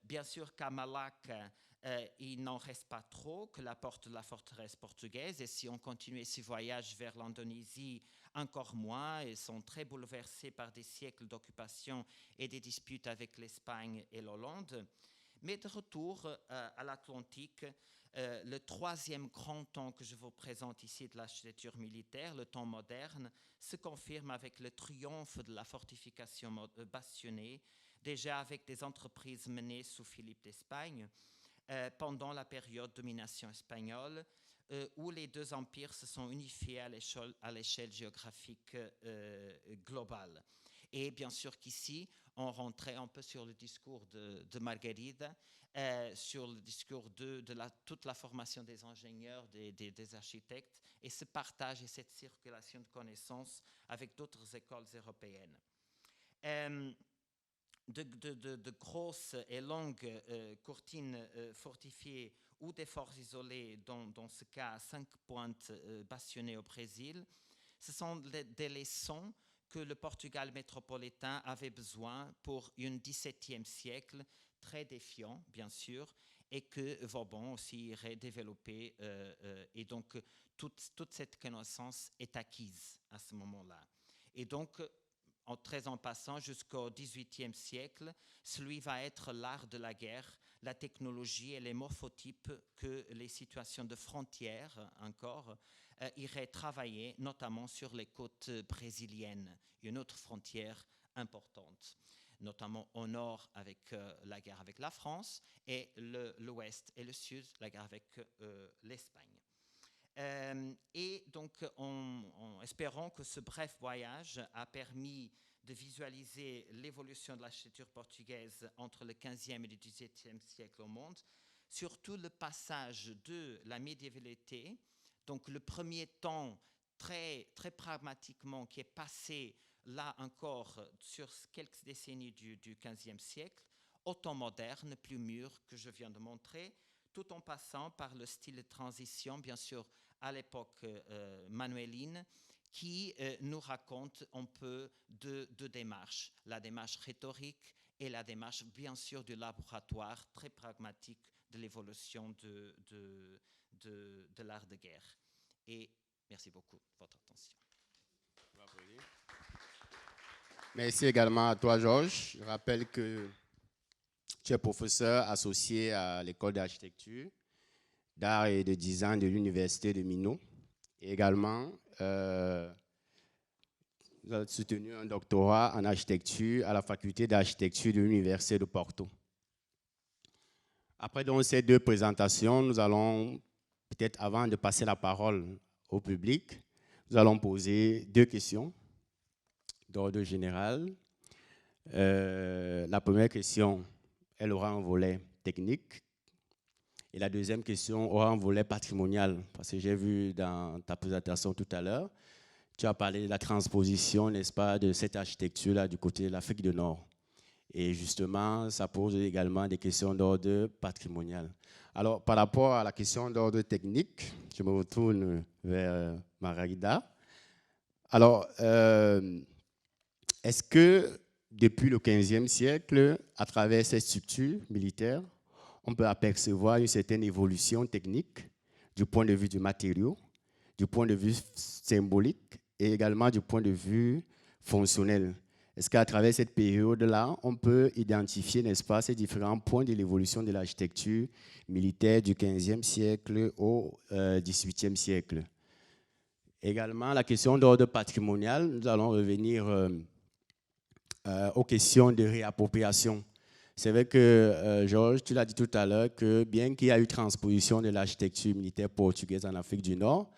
Speaker 3: Bien sûr qu'à Malacca, il n'en reste pas trop que la porte de la forteresse portugaise, et si on continuait ce voyage vers l'Indonésie, encore moins. Ils sont très bouleversés par des siècles d'occupation et des disputes avec l'Espagne et l'Hollande. Mais de retour à l'Atlantique, le troisième grand temps que je vous présente ici de l'architecture militaire, le temps moderne, se confirme avec le triomphe de la fortification bastionnée, déjà avec des entreprises menées sous Philippe d'Espagne, pendant la période de domination espagnole, où les deux empires se sont unifiés à l'échelle géographique globale. Et bien sûr qu'ici, on rentrait un peu sur le discours de Margarida, sur le discours de toute la formation des ingénieurs, des architectes, et ce partage et cette circulation de connaissances avec d'autres écoles européennes. De grosses et longues courtines fortifiées ou des forts isolés, dans ce cas 5 pointes bastionnées au Brésil, ce sont des leçons que le Portugal métropolitain avait besoin pour un XVIIe siècle très défiant, bien sûr, et que Vauban aussi irait développer. Et donc, toute cette connaissance est acquise à ce moment-là. Et donc, très en passant jusqu'au XVIIIe siècle, celui va être l'art de la guerre, la technologie et les morphotypes que les situations de frontières encore iraient travailler, notamment sur les côtes brésiliennes, une autre frontière importante, notamment au nord avec la guerre avec la France et l'ouest et le sud, la guerre avec l'Espagne. Et donc, en espérant que ce bref voyage a permis de visualiser l'évolution de l'architecture portugaise entre le XVe et le XVIIe siècle au monde, surtout le passage de la médiévalité, donc le premier temps très, très pragmatiquement qui est passé là encore sur quelques décennies du XVe siècle, au temps moderne, plus mûr que je viens de montrer, tout en passant par le style de transition, bien sûr, à l'époque manuéline, qui nous raconte un peu deux démarches, la démarche rhétorique et la démarche, bien sûr, du laboratoire très pragmatique de l'évolution de l'art de guerre. Et merci beaucoup de votre attention.
Speaker 1: Merci également à toi, Georges. Je rappelle que tu es professeur associé à l'école d'architecture, d'art et de design de l'université de Minho. Et également, vous avez soutenu un doctorat en architecture à la faculté d'architecture de l'université de Porto. Après donc ces deux présentations, nous allons, peut-être avant de passer la parole au public, nous allons poser deux questions d'ordre général. La première question, elle aura un volet technique. Et la deuxième question aura un volet patrimonial. Parce que j'ai vu dans ta présentation tout à l'heure, tu as parlé de la transposition, n'est-ce pas, de cette architecture-là du côté de l'Afrique du Nord. Et justement, ça pose également des questions d'ordre patrimonial. Alors, par rapport à la question d'ordre technique, je me retourne vers Margarida. Alors, est-ce que depuis le XVe siècle, à travers ces structures militaires, on peut apercevoir une certaine évolution technique du point de vue du matériau, du point de vue symbolique et également du point de vue fonctionnel? Est-ce qu'à travers cette période-là, on peut identifier, n'est-ce pas, ces différents points de l'évolution de l'architecture militaire du XVe siècle au XVIIIe siècle? Également, la question d'ordre patrimonial, nous allons revenir aux questions de réappropriation. C'est vrai que, Georges, tu l'as dit tout à l'heure, que bien qu'il y a eu transposition de l'architecture militaire portugaise en Afrique du Nord,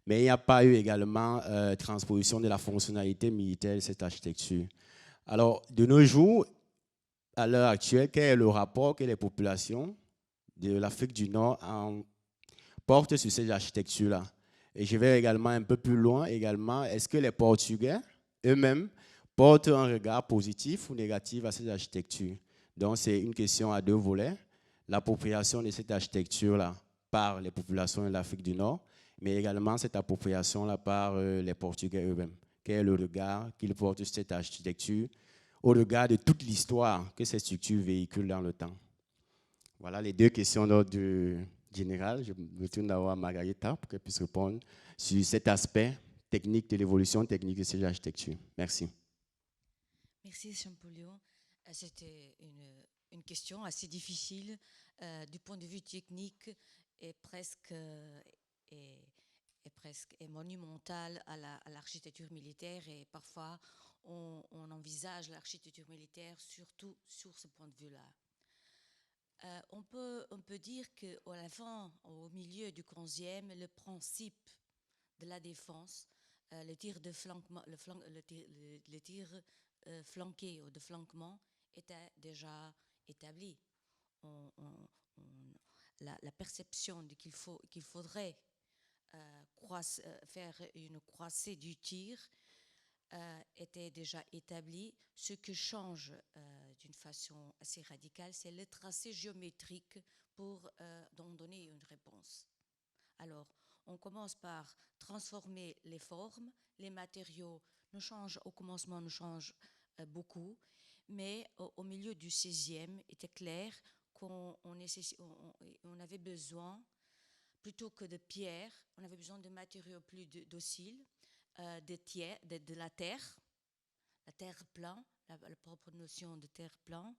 Speaker 1: mais il n'y a pas eu également transposition de la fonctionnalité militaire de cette architecture. Alors, de nos jours, à l'heure actuelle, quel est le rapport que les populations de l'Afrique du Nord portent sur cette architecture-là? Et je vais également un peu plus loin, également, est-ce que les Portugais eux-mêmes portent un regard positif ou négatif à cette architecture? Donc, c'est une question à deux volets. L'appropriation de cette architecture-là par les populations de l'Afrique du Nord, mais également cette appropriation-là par les Portugais eux-mêmes. Quel est le regard qu'ils portent sur cette architecture au regard de toute l'histoire que ces structures véhiculent dans le temps? Voilà les deux questions d'ordre général. Je me tourne d'abord à Margarita pour qu'elle puisse répondre sur cet aspect technique de l'évolution technique de cette architecture. Merci.
Speaker 2: Merci, Champollion. C'était une question assez difficile du point de vue technique et presque monumentale à l'architecture militaire. Et parfois, on envisage l'architecture militaire surtout sur ce point de vue-là. On peut dire qu'à la fin, au milieu du 15e, le principe de la défense, le tir de flanquement, le tir flanqué ou de flanquement était déjà établi. La perception qu'il faudrait faire une croisée du tir était déjà établie. Ce que change d'une façon assez radicale, c'est le tracé géométrique pour donner une réponse. Alors, on commence par transformer les formes, les matériaux nous changent, au commencement nous changent beaucoup, mais au milieu du 16e, il était clair qu'on avait besoin, plutôt que de pierre, on avait besoin de matériaux plus dociles, de la terre plane, la propre notion de terre plane,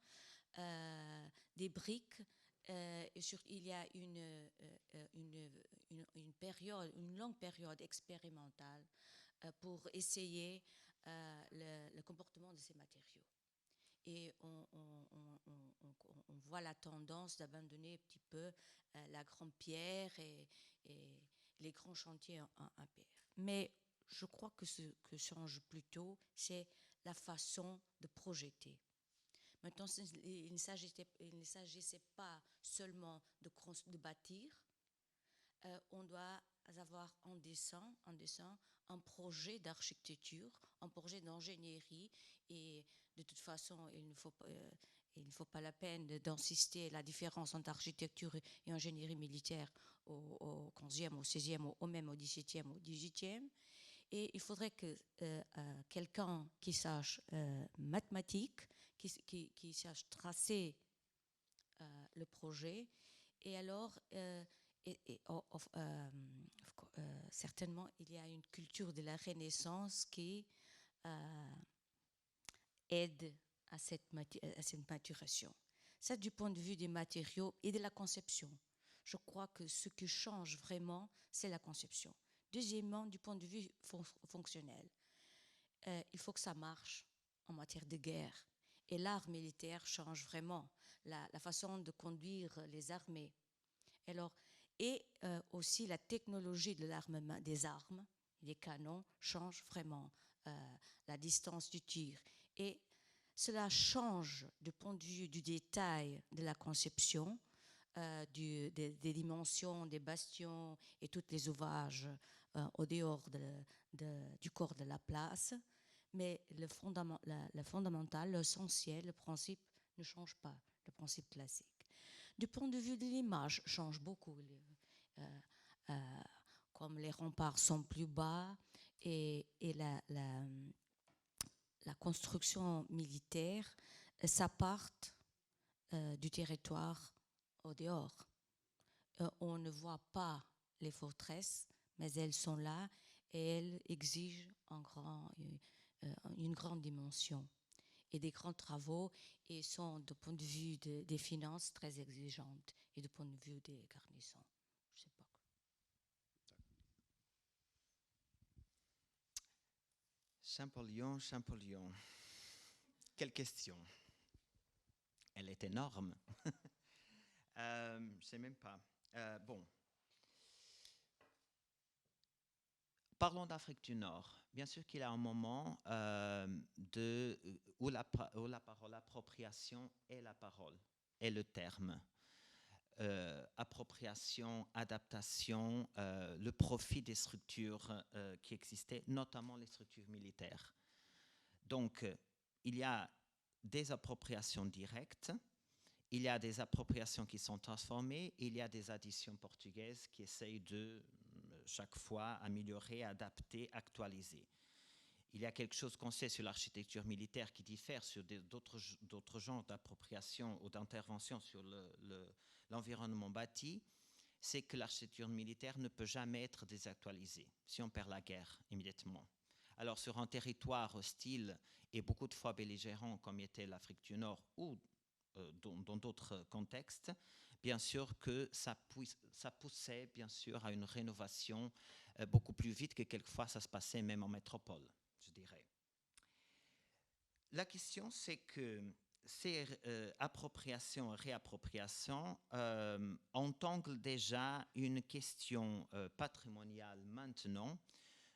Speaker 2: des briques. Il y a une longue période expérimentale pour essayer le comportement de ces matériaux. Et on voit la tendance d'abandonner un petit peu la grande pierre et les grands chantiers en pierre. Mais je crois que ce que change plutôt, c'est la façon de projeter. Maintenant, il ne s'agissait pas seulement de bâtir. On doit avoir en dessin un projet d'architecture, un projet d'ingénierie. Et de toute façon, il ne faut pas la peine d'insister la différence entre architecture et ingénierie militaire au 15e, au 16e, ou même au 17e, au 18e. Et il faudrait que quelqu'un qui sache mathématiques, qui sache tracer le projet, et alors certainement il y a une culture de la Renaissance qui aide à cette maturation. Ça, du point de vue des matériaux et de la conception. Je crois que ce qui change vraiment, c'est la conception. Deuxièmement, du point de vue fonctionnel, il faut que ça marche en matière de guerre. Et l'art militaire change vraiment la façon de conduire les armées. Et aussi la technologie de l'armement, des armes, des canons, change vraiment la distance du tir. Et cela change du point de vue du détail de la conception, des dimensions des bastions et tous les ouvrages au dehors du corps de la place. Mais le fondamental, l'essentiel, le principe ne change pas, le principe classique. Du point de vue de l'image, change beaucoup. Comme les remparts sont plus bas et la construction militaire s'aparte du territoire au dehors. On ne voit pas les forteresses, mais elles sont là et elles exigent une grande dimension et des grands travaux et sont, du point de vue des finances, très exigeantes et du point de vue des garnisons. Je sais pas.
Speaker 3: Champollion. Quelle question. Elle est énorme. Je ne sais même pas. Bon. Parlons d'Afrique du Nord. Bien sûr qu'il y a un moment où la parole appropriation est la parole, est le terme. Appropriation, adaptation, le profit des structures qui existaient, notamment les structures militaires. Donc, il y a des appropriations directes, il y a des appropriations qui sont transformées, il y a des additions portugaises qui essayent de, chaque fois, améliorer, adapter, actualiser. Il y a quelque chose qu'on sait sur l'architecture militaire qui diffère sur d'autres genres d'appropriation ou d'intervention sur l'environnement bâti, c'est que l'architecture militaire ne peut jamais être désactualisée si on perd la guerre immédiatement. Alors sur un territoire hostile et beaucoup de fois belligérant comme était l'Afrique du Nord ou dans d'autres contextes, bien sûr que ça poussait bien sûr à une rénovation beaucoup plus vite que quelquefois ça se passait même en métropole, je dirais. La question c'est que ces appropriations et réappropriations entanglent déjà une question patrimoniale maintenant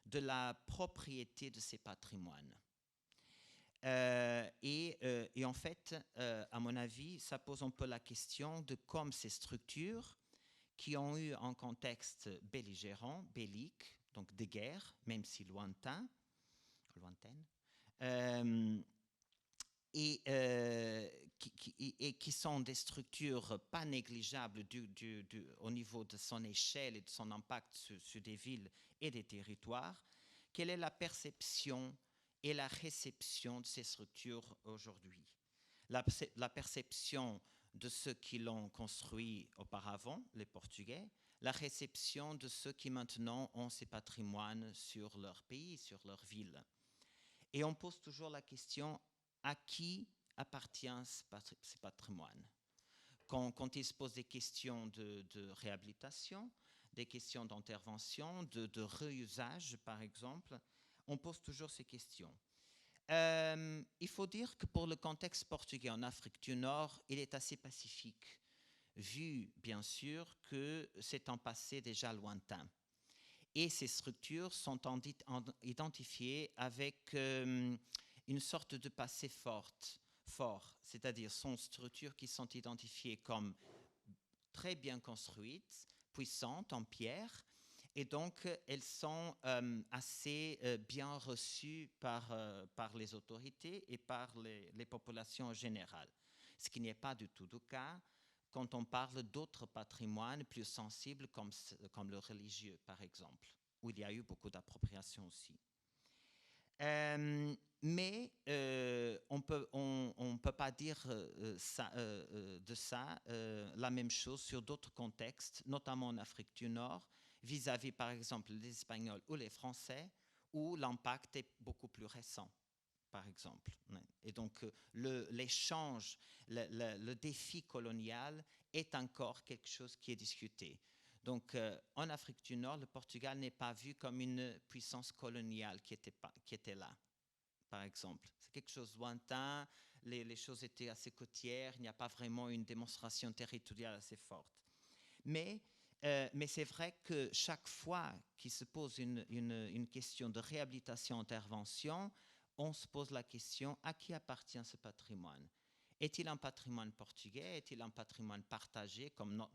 Speaker 3: de la propriété de ces patrimoines. Et en fait, à mon avis, ça pose un peu la question de comme ces structures qui ont eu un contexte belligérant, bellique, donc de guerre, même si lointaine, et qui sont des structures pas négligeables au niveau de son échelle et de son impact sur des villes et des territoires. Quelle est la perception et la réception de ces structures aujourd'hui? La perception de ceux qui l'ont construit auparavant, les Portugais, la réception de ceux qui maintenant ont ces patrimoines sur leur pays, sur leur ville. Et on pose toujours la question, à qui appartient ce patrimoine? Quand il se pose des questions de réhabilitation, des questions d'intervention, de réusage, par exemple, on pose toujours ces questions. Il faut dire que pour le contexte portugais en Afrique du Nord, il est assez pacifique, vu bien sûr que c'est un passé déjà lointain. Et ces structures sont identifiées avec une sorte de passé fort, c'est-à-dire sont structures qui sont identifiées comme très bien construites, puissantes en pierre, et donc elles sont assez bien reçues par les autorités et par les populations en général. Ce qui n'est pas du tout le cas quand on parle d'autres patrimoines plus sensibles comme le religieux, par exemple, où il y a eu beaucoup d'appropriation aussi. Mais on peut pas dire de ça la même chose sur d'autres contextes, notamment en Afrique du Nord, vis-à-vis par exemple les Espagnols ou les Français, où l'impact est beaucoup plus récent, par exemple. Et donc l'échange, le défi colonial est encore quelque chose qui est discuté. Donc, en Afrique du Nord, le Portugal n'est pas vu comme une puissance coloniale qui était là, par exemple. C'est quelque chose de lointain, les choses étaient assez côtières, il n'y a pas vraiment une démonstration territoriale assez forte. Mais c'est vrai que chaque fois qu'il se pose une question de réhabilitation-intervention, on se pose la question, à qui appartient ce patrimoine? Est-il un patrimoine portugais? Est-il un patrimoine partagé comme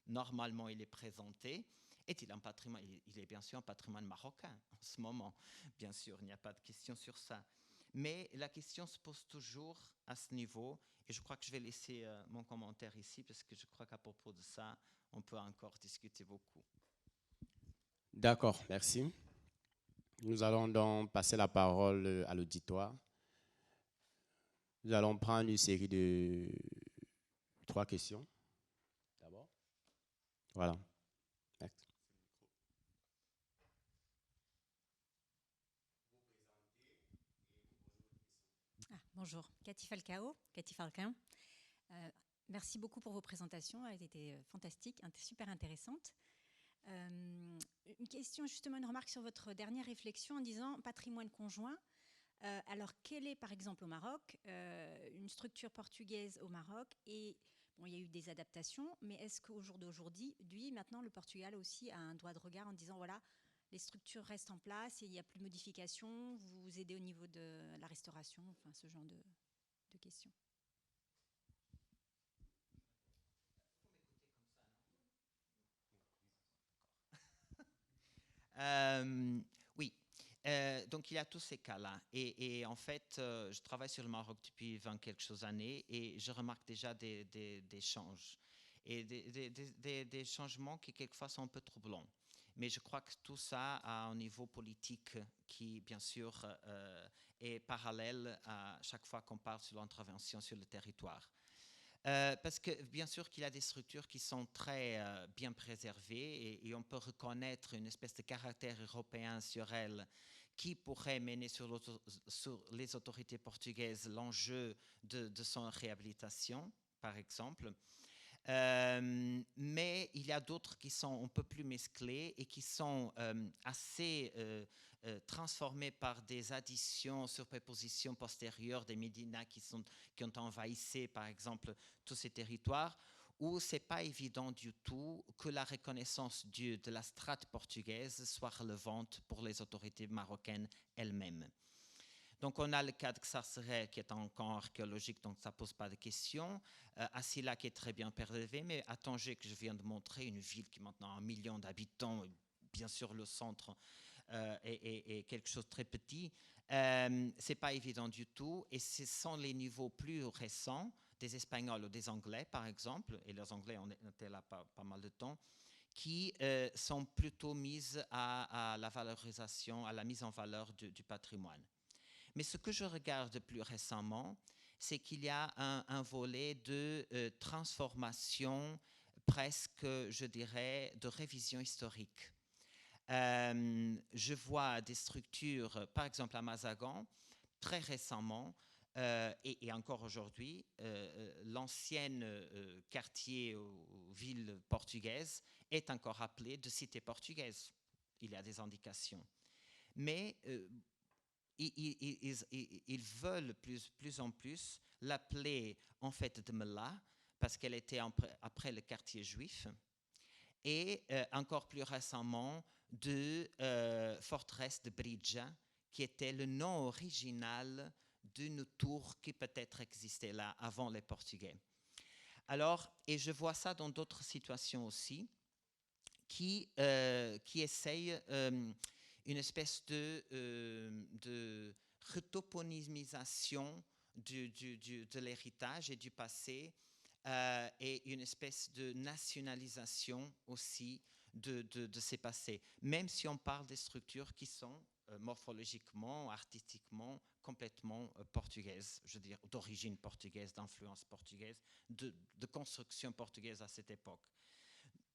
Speaker 3: normalement il est présenté? Est-il un patrimoine? Il est bien sûr un patrimoine marocain en ce moment. Bien sûr, il n'y a pas de question sur ça. Mais la question se pose toujours à ce niveau. Et je crois que je vais laisser mon commentaire ici parce que je crois qu'à propos de ça, on peut encore discuter beaucoup.
Speaker 1: D'accord, merci. Nous allons donc passer la parole à l'auditoire. Nous allons prendre une série de 3 questions. D'abord. Voilà. Merci.
Speaker 4: Bonjour, Cathy Falcao. Merci beaucoup pour vos présentations, elles étaient fantastiques, super intéressantes. Une question, justement, une remarque sur votre dernière réflexion en disant patrimoine conjoint. Alors, quelle est, par exemple, au Maroc, une structure portugaise au Maroc et bon, il y a eu des adaptations, mais est-ce qu'au jour d'aujourd'hui, maintenant, le Portugal aussi a un droit de regard en disant, voilà, les structures restent en place et il n'y a plus de modifications, vous aidez au niveau de la restauration, enfin, ce genre de questions.
Speaker 3: Oui, donc il y a tous ces cas-là. Et en fait, je travaille sur le Maroc depuis 20 quelques années et je remarque déjà des changes. Et des changements qui quelquefois sont un peu troublants. Mais je crois que tout ça a un niveau politique qui, bien sûr, est parallèle à chaque fois qu'on parle sur l'intervention sur le territoire. Parce que bien sûr qu'il y a des structures qui sont très bien préservées et on peut reconnaître une espèce de caractère européen sur elles qui pourrait mener sur les autorités portugaises l'enjeu de son réhabilitation, par exemple. Mais il y a d'autres qui sont un peu plus mesclés et qui sont assez transformés par des additions, superpositions postérieures des médinas qui ont envahi, par exemple, tous ces territoires, où ce n'est pas évident du tout que la reconnaissance de la strate portugaise soit relevante pour les autorités marocaines elles-mêmes. Donc, on a le cas de Xarxeré qui est un camp archéologique, donc ça ne pose pas de questions. Assila qui est très bien préservé, mais à Tanger, que je viens de montrer, une ville qui maintenant a 1 million d'habitants, bien sûr le centre est quelque chose de très petit, ce n'est pas évident du tout. Et ce sont les niveaux plus récents des Espagnols ou des Anglais, par exemple, et les Anglais, on était là pas mal de temps, qui sont plutôt mises à la valorisation, à la mise en valeur du patrimoine. Mais ce que je regarde plus récemment, c'est qu'il y a un volet de transformation, presque, je dirais, de révision historique. Je vois des structures, par exemple à Mazagan, très récemment, et encore aujourd'hui, l'ancienne quartier ou ville portugaise est encore appelée de cité portugaise. Il y a des indications. Mais ils veulent plus en plus l'appeler en fait de Mela, parce qu'elle était après le quartier juif, et encore plus récemment de forteresse de Bridja, qui était le nom original d'une tour qui peut-être existait là avant les Portugais. Alors, et je vois ça dans d'autres situations aussi, qui essayent une espèce de retoponymisation de l'héritage et du passé, et une espèce de nationalisation aussi de ces passés, même si on parle des structures qui sont morphologiquement, artistiquement, complètement portugaises, je veux dire d'origine portugaise, d'influence portugaise, de construction portugaise à cette époque.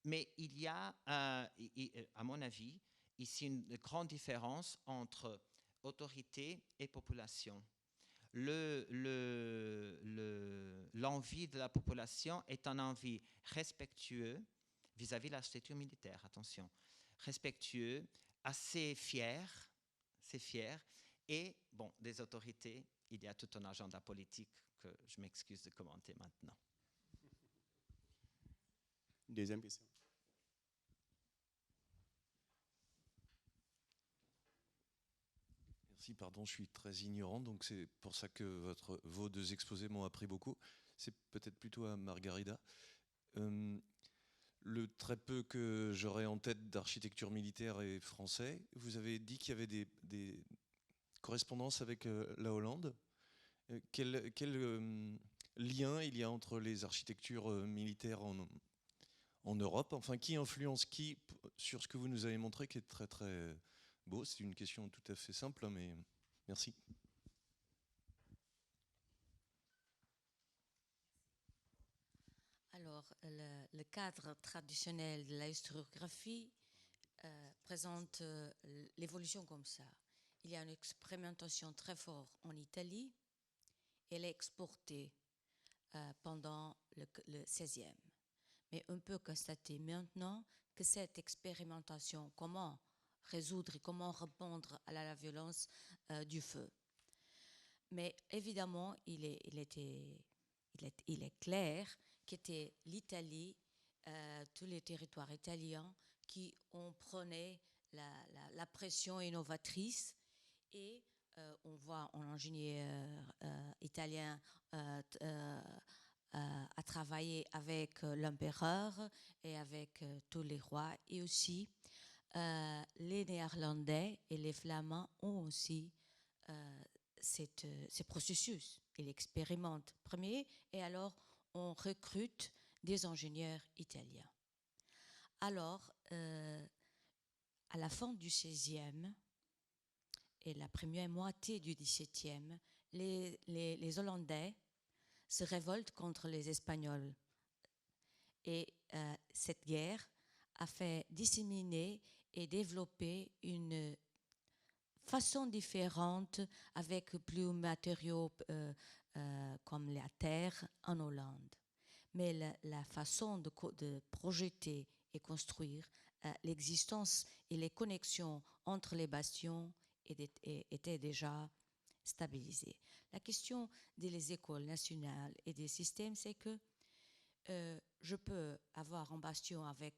Speaker 3: Mais il y a, à mon avis, ici une grande différence entre autorité et population. L'envie de la population est une envie respectueuse vis-à-vis de l'architecture militaire, attention, respectueux, assez fier, et bon, des autorités, il y a tout un agenda politique que je m'excuse de commenter maintenant.
Speaker 1: Deuxième question.
Speaker 5: Merci, pardon, je suis très ignorant, donc c'est pour ça que vos deux exposés m'ont appris beaucoup. C'est peut-être plutôt à Margarida. Le très peu que j'aurais en tête d'architecture militaire et français, vous avez dit qu'il y avait des correspondances avec la Hollande. Quel lien il y a entre les architectures militaires en Europe? Enfin, qui influence qui sur ce que vous nous avez montré, qui est très très beau? C'est une question tout à fait simple, mais merci.
Speaker 2: Alors, le cadre traditionnel de la historiographie présente l'évolution comme ça. Il y a une expérimentation très forte en Italie. Elle est exportée pendant le 16e. Mais on peut constater maintenant que cette expérimentation, comment résoudre et comment répondre à la violence du feu. Mais évidemment, il est clair qu'était l'Italie, tous les territoires italiens qui ont prôné la pression innovatrice, et on voit un ingénieur italien à travailler avec l'empereur et avec tous les rois, et aussi les Néerlandais et les Flamands ont aussi ces processus. Ils expérimentent premier, et alors on recrute des ingénieurs italiens. Alors, à la fin du XVIe et la première moitié du XVIIe, les Hollandais se révoltent contre les Espagnols. Et cette guerre a fait disséminer et développer une façon différente, avec plus de matériaux comme la terre en Hollande. mais la façon de projeter et construire l'existence et les connexions entre les bastions étaient déjà stabilisées. La question des écoles nationales et des systèmes, c'est que je peux avoir un bastion avec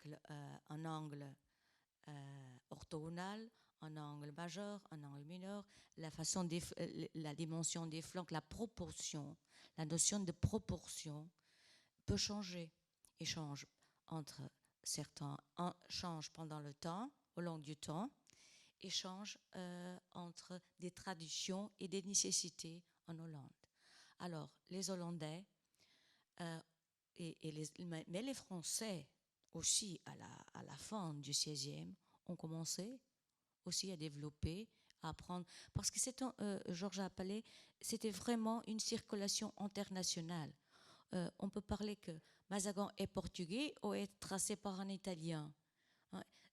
Speaker 2: un angle orthogonal, un angle majeur, un angle mineur, la dimension des flancs, la proportion, la notion de proportion peut changer et change entre certains, change pendant le temps, au long du temps, et change entre des traditions et des nécessités en Hollande. Alors, les Hollandais, mais les Français aussi, à la fin du XVIe, ont commencé aussi à développer, à apprendre, parce que Georges Appelé, c'était vraiment une circulation internationale. On peut parler que Mazagan est portugais ou est tracé par un Italien.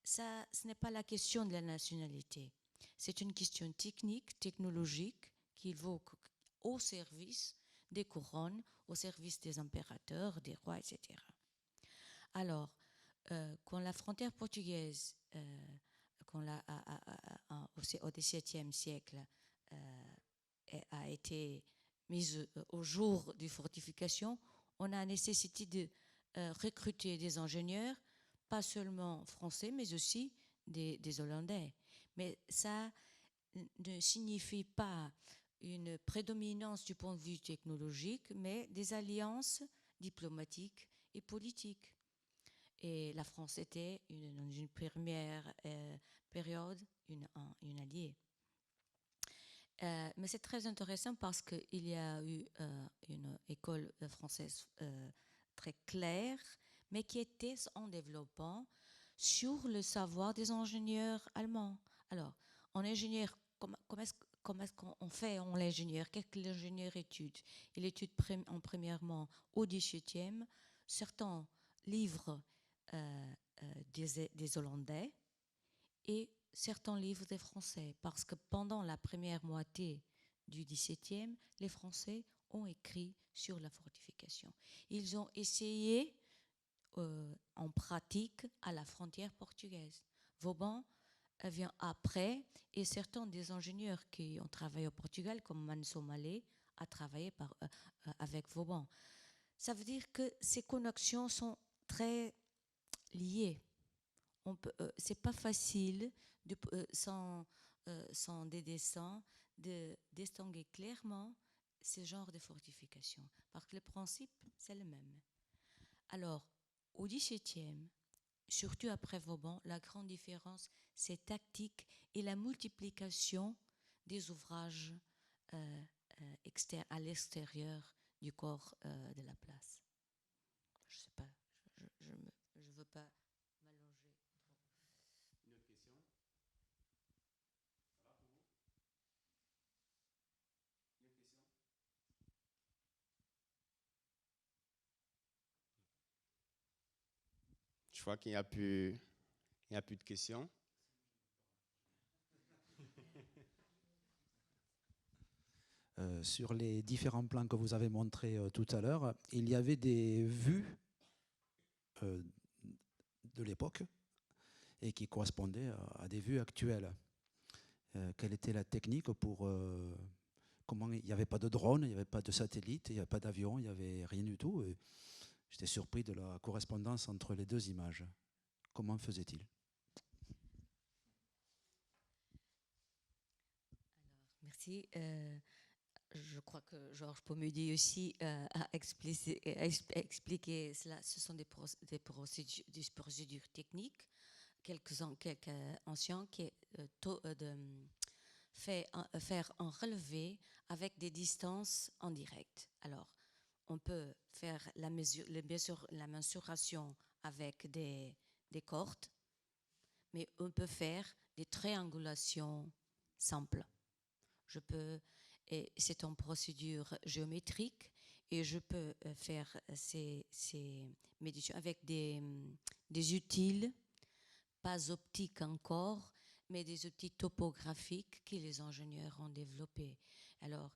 Speaker 2: Ça, ce n'est pas la question de la nationalité. C'est une question technique, technologique, qui vaut au service des couronnes, au service des impérateurs, des rois, etc. Alors, quand la frontière portugaise, au XVIIe siècle, a été mise au jour des fortifications, on a nécessité de recruter des ingénieurs, pas seulement français, mais aussi des Hollandais. Mais ça ne signifie pas une prédominance du point de vue technologique, mais des alliances diplomatiques et politiques. Et la France était, dans une première période, une alliée. Mais c'est très intéressant parce qu'il y a eu une école française très claire, mais qui était en développant sur le savoir des ingénieurs allemands. Alors, en ingénieur, comment est-ce qu'on fait en l'ingénieur? Qu'est-ce que l'ingénieur étude? Il étude premièrement au XVIIe certains livres des Hollandais et certains livres des Français, parce que pendant la première moitié du XVIIe, les Français ont écrit sur la fortification. Ils ont essayé en pratique à la frontière portugaise. Vauban vient après, et certains des ingénieurs qui ont travaillé au Portugal, comme Manso Mallet, a travaillé avec Vauban. Ça veut dire que ces connexions sont très liées. C'est pas facile, sans des dessins, de distinguer clairement ce genre de fortification, parce que le principe, c'est le même. Alors, au XVIIe, surtout après Vauban, la grande différence, c'est tactique et la multiplication des ouvrages à l'extérieur du corps de la place. Je ne sais pas, je ne veux pas m'allonger.
Speaker 1: Une autre question? Ça va pour vous? Une autre question? Je crois qu'il n'y a plus de questions.
Speaker 6: Sur les différents plans que vous avez montrés tout à l'heure, il y avait des vues de l'époque et qui correspondaient à des vues actuelles. Quelle était la technique pour... comment il n'y avait pas de drone, il n'y avait pas de satellite, il n'y avait pas d'avion, il n'y avait rien du tout. J'étais surpris de la correspondance entre les deux images. Comment faisait-il?
Speaker 2: Merci. Je crois que Georges Pommudy aussi a expliqué cela. Ce sont des procédures techniques, quelques anciens qui faire un relevé avec des distances en direct. Alors, on peut faire la mensuration avec des cordes, mais on peut faire des triangulations simples. Et c'est une procédure géométrique et je peux faire ces méditions avec des outils, pas optiques encore, mais des outils topographiques que les ingénieurs ont développés. Alors,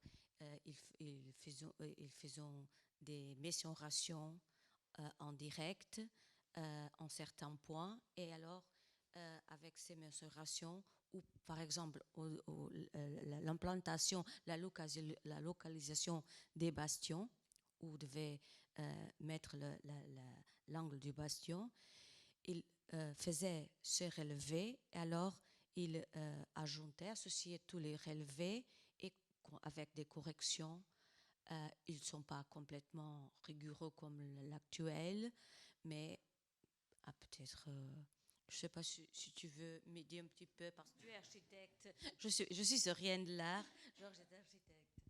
Speaker 2: ils faisaient des mensurations en direct en certains points, et alors avec ces mensurations, ou par exemple l'implantation, la localisation des bastions, où vous devez mettre l'angle du bastion, il faisait se relever, et alors il ajoutait, associait tous les relevés, et avec des corrections. Ils ne sont pas complètement rigoureux comme l'actuel, mais peut-être, je ne sais pas si tu veux m'aider un petit peu, parce que tu es architecte. Je suis rien de l'art. Genre, j'étais architecte.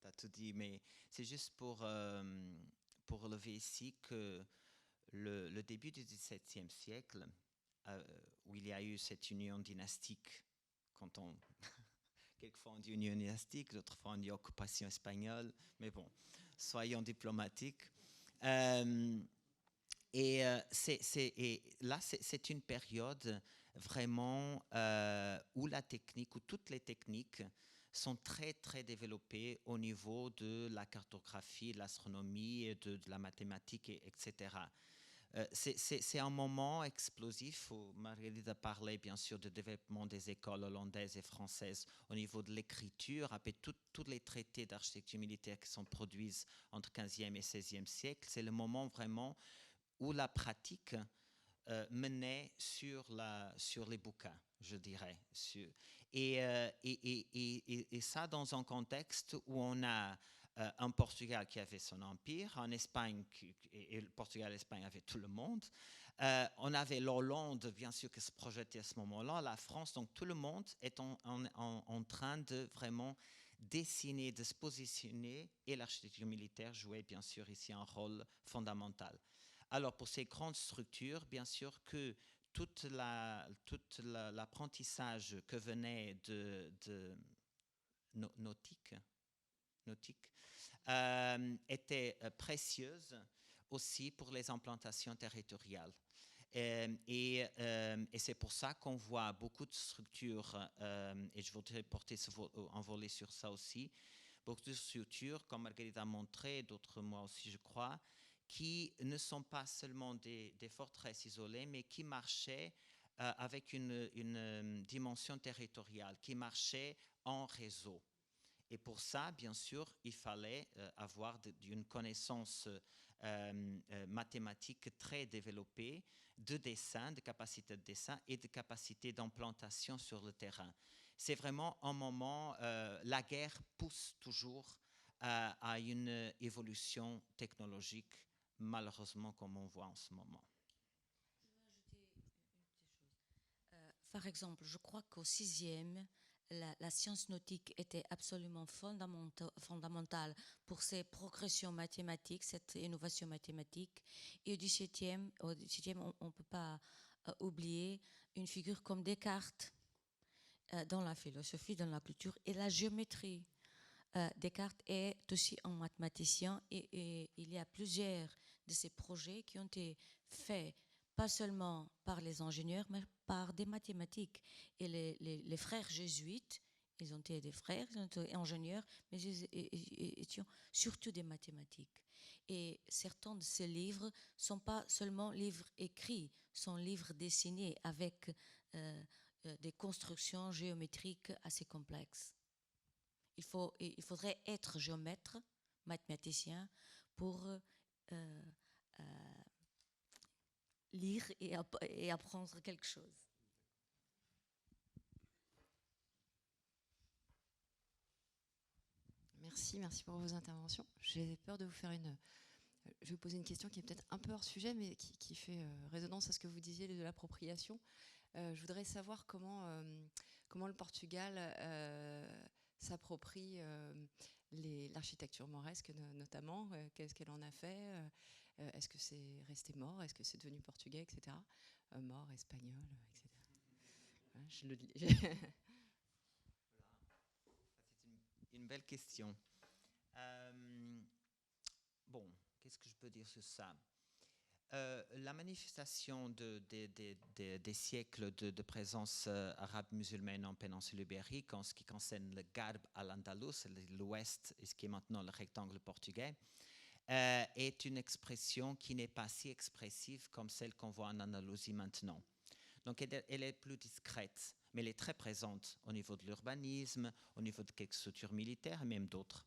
Speaker 3: Tu as tout dit, mais c'est juste pour relever ici que le début du XVIIe siècle, où il y a eu cette union dynastique, quand on... Quelquefois on dit union dynastique, d'autres fois on dit occupation espagnole, mais bon, soyons diplomatiques. Et là, c'est une période vraiment où la technique, où toutes les techniques sont très, très développées au niveau de la cartographie, de l'astronomie, de la mathématique, etc. C'est un moment explosif où Marguerite a parlé bien sûr du développement des écoles hollandaises et françaises au niveau de l'écriture, après tous les traités d'architecture militaire qui sont produits entre 15e et 16e siècle. C'est le moment vraiment où la pratique menait sur les bouquins, je dirais. Et ça dans un contexte où on a un Portugal qui avait son empire, en Espagne, et le Portugal et l'Espagne avaient tout le monde. On avait l'Hollande, bien sûr, qui se projetait à ce moment-là, la France, donc tout le monde est en train de vraiment dessiner, de se positionner, et l'architecture militaire jouait bien sûr ici un rôle fondamental. Alors pour ces grandes structures, bien sûr que tout l'apprentissage que venait de nautique était précieuse aussi pour les implantations territoriales. Et c'est pour ça qu'on voit beaucoup de structures, et je voudrais porter un volet sur ça aussi, beaucoup de structures, comme Marguerite a montré, d'autres moi aussi je crois, qui ne sont pas seulement des forteresses isolées, mais qui marchaient avec une dimension territoriale, qui marchaient en réseau. Et pour ça, bien sûr, il fallait avoir une connaissance mathématique très développée de dessin, de capacité de dessin et de capacité d'implantation sur le terrain. C'est vraiment un moment, la guerre pousse toujours à une évolution technologique, malheureusement, comme on voit en ce moment.
Speaker 2: Par exemple, je crois qu'au 6e, la science nautique était absolument fondamentale pour ces progressions mathématiques, cette innovation mathématique. Et au 17e, on ne peut pas oublier une figure comme Descartes dans la philosophie, dans la culture et la géométrie. Descartes est aussi un mathématicien, et il y a plusieurs de ces projets qui ont été faits pas seulement par les ingénieurs, mais par des mathématiques. Et les frères jésuites, ils ont été des frères, ils ont été ingénieurs, mais ils étaient surtout des mathématiques. Et certains de ces livres ne sont pas seulement livres écrits, sont livres dessinés avec des constructions géométriques assez complexes. Il faudrait être géomètre, mathématicien, pour lire et apprendre quelque chose.
Speaker 7: Merci pour vos interventions. J'ai peur de vous faire je vais vous poser une question qui est peut-être un peu hors sujet, mais qui fait résonance à ce que vous disiez de l'appropriation. Je voudrais savoir comment le Portugal s'approprie l'architecture mauresque notamment. Qu'est-ce qu'elle en a fait? Est-ce que c'est resté mort? Est-ce que c'est devenu portugais, etc. Mort, espagnol, etc. Voilà, je le dis.
Speaker 3: C'est une belle question. Bon, qu'est-ce que je peux dire sur ça? La manifestation des siècles de présence arabe musulmane en péninsule ibérique, en ce qui concerne le Garb al-Andalus, l'ouest, et ce qui est maintenant le rectangle portugais, est une expression qui n'est pas si expressive comme celle qu'on voit en Andalousie maintenant. Donc elle est plus discrète, mais elle est très présente au niveau de l'urbanisme, au niveau de quelques structures militaires et même d'autres.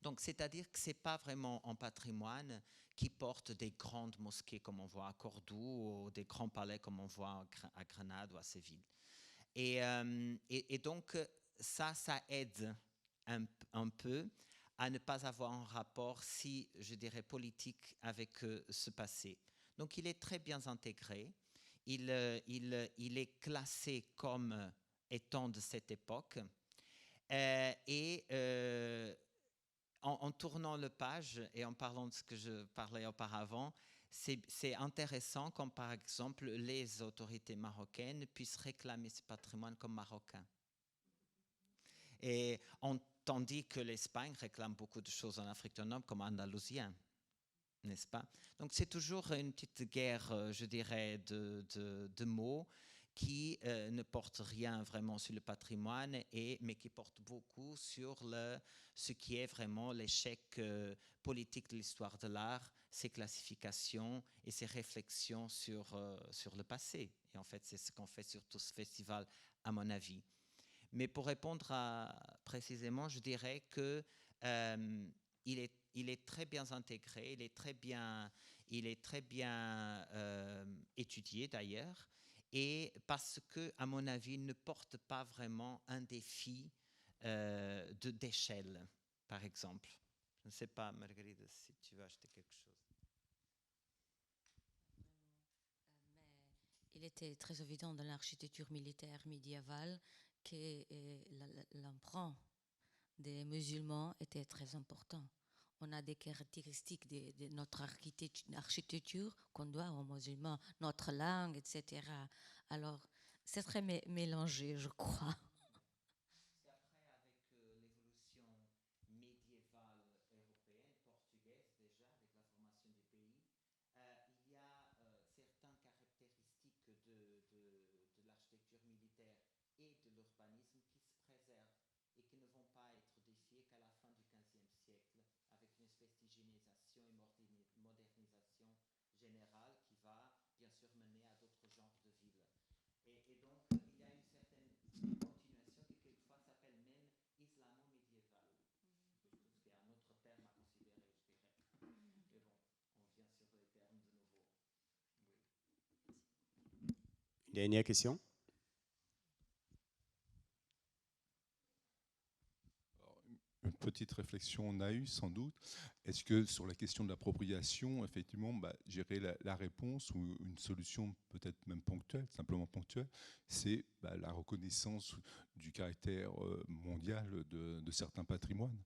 Speaker 3: Donc c'est-à-dire que ce n'est pas vraiment un patrimoine qui porte des grandes mosquées comme on voit à Cordoue ou des grands palais comme on voit à Grenade ou à Séville. Et donc ça aide un peu à ne pas avoir un rapport si, je dirais, politique avec ce passé. Donc il est très bien intégré. Il est classé comme étant de cette époque. En tournant le page et en parlant de ce que je parlais auparavant, c'est intéressant comme par exemple les autorités marocaines puissent réclamer ce patrimoine comme marocain. Et tandis que l'Espagne réclame beaucoup de choses en Afrique du Nord comme andalusien, n'est-ce pas? Donc c'est toujours une petite guerre, je dirais, de mots qui ne portent rien vraiment sur le patrimoine, mais qui portent beaucoup sur ce qui est vraiment l'échec politique de l'histoire de l'art, ses classifications et ses réflexions sur le passé. Et en fait, c'est ce qu'on fait sur tout ce festival, à mon avis. Mais pour répondre précisément, je dirais que il est très bien intégré, il est très bien étudié d'ailleurs, et parce que, à mon avis, il ne porte pas vraiment un défi d'échelle, par exemple. Je ne sais pas, Margarida, si tu veux ajouter quelque chose.
Speaker 2: Il était très évident dans l'architecture militaire médiévale que l'emprunt des musulmans était très important. On a des caractéristiques de notre architecture qu'on doit aux musulmans, notre langue, etc. Alors, c'est très mélangé, je crois.
Speaker 3: C'est après, avec l'évolution médiévale européenne, portugaise déjà, avec la formation du pays, il y a certaines caractéristiques de l'architecture militaire et de l'urbanisme qui se préservent et qui ne vont pas être défiées qu'à la fin du XVe siècle, avec une espèce d'hygiénisation et modernisation générale qui va bien sûr mener à d'autres genres de villes. Et donc, il y a une certaine continuation qui quelquefois s'appelle même islamo-médiéval. Je trouve qu'il y a un autre terme à considérer, je dirais. Mais bon, on vient sur les termes de nouveau. Oui.
Speaker 1: Une dernière question.
Speaker 8: Une petite réflexion on a eu sans doute. Est-ce que sur la question de l'appropriation, effectivement, j'irais la réponse ou une solution peut-être même ponctuelle, simplement ponctuelle, c'est la reconnaissance du caractère mondial de certains patrimoines.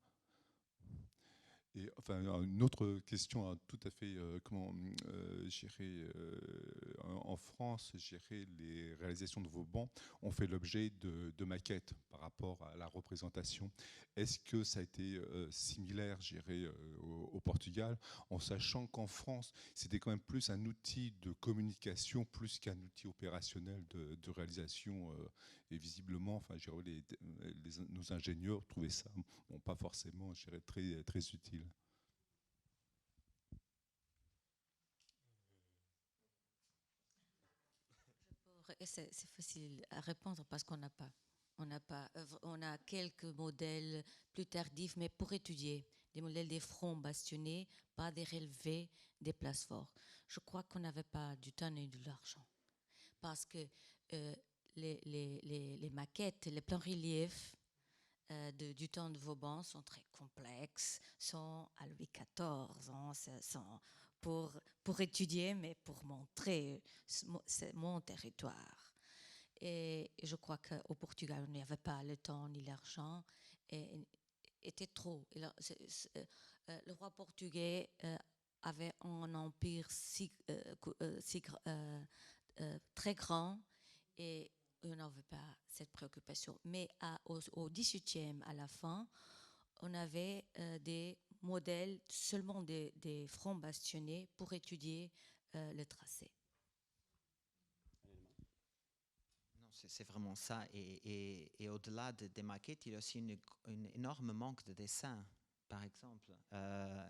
Speaker 8: Et enfin, une autre question tout à fait, en France, les réalisations de Vauban ont fait l'objet de maquettes par rapport à la représentation. Est-ce que ça a été similaire, au Portugal, en sachant qu'en France, c'était quand même plus un outil de communication plus qu'un outil opérationnel de réalisation, et visiblement, enfin, nos ingénieurs trouvaient ça, pas forcément, très, très utile.
Speaker 2: C'est facile à répondre parce qu'on n'a pas. On a quelques modèles plus tardifs, mais pour étudier des modèles des fronts bastonnés, pas des relevés, des places fortes. Je crois qu'on n'avait pas du temps ni de l'argent. Parce que les maquettes, les plans reliefs du temps de Vauban sont très complexes, sont à Louis XIV, sont pour étudier, mais pour montrer c'est mon territoire. Et je crois qu'au Portugal, on n'avait pas le temps ni l'argent, et était trop. Le roi portugais avait un empire très grand, et on n'avait pas cette préoccupation. Mais au XVIIIe, à la fin, on avait des modèles seulement des fronts bastonnés pour étudier le tracé.
Speaker 3: Non, c'est vraiment ça. Et au-delà des maquettes, il y a aussi un énorme manque de dessins. par exemple.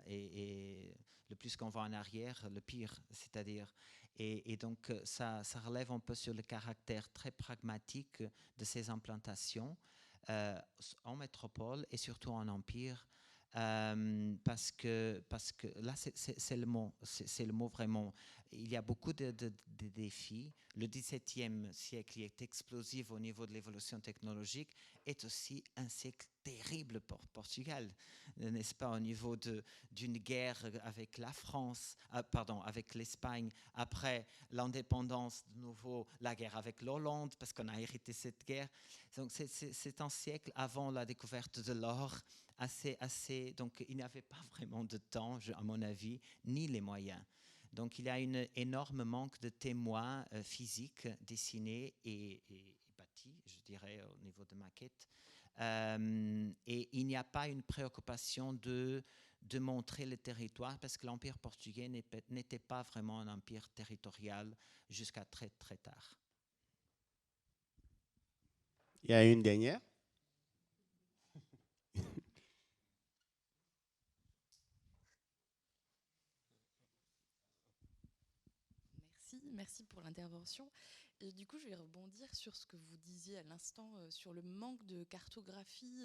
Speaker 3: Et le plus qu'on va en arrière, le pire, c'est-à-dire. Et donc, ça relève un peu sur le caractère très pragmatique de ces implantations en métropole et surtout en empire. Parce que là, c'est le mot vraiment. Il y a beaucoup de défis. Le XVIIe siècle qui est explosif au niveau de l'évolution technologique est aussi un siècle terrible pour Portugal, n'est-ce pas, au niveau d'une guerre avec la France, avec l'Espagne, après l'indépendance, de nouveau la guerre avec l'Hollande, parce qu'on a hérité cette guerre. Donc c'est un siècle avant la découverte de l'or, assez, donc il n'y avait pas vraiment de temps, à mon avis, ni les moyens. Donc il y a un énorme manque de témoins physiques dessinés et bâtis, je dirais, au niveau de maquettes. Et il n'y a pas une préoccupation de montrer le territoire, parce que l'Empire portugais n'était pas vraiment un empire territorial jusqu'à très, très tard.
Speaker 1: Il y a une dernière.
Speaker 9: Merci pour l'intervention. Et du coup, je vais rebondir sur ce que vous disiez à l'instant, sur le manque de cartographie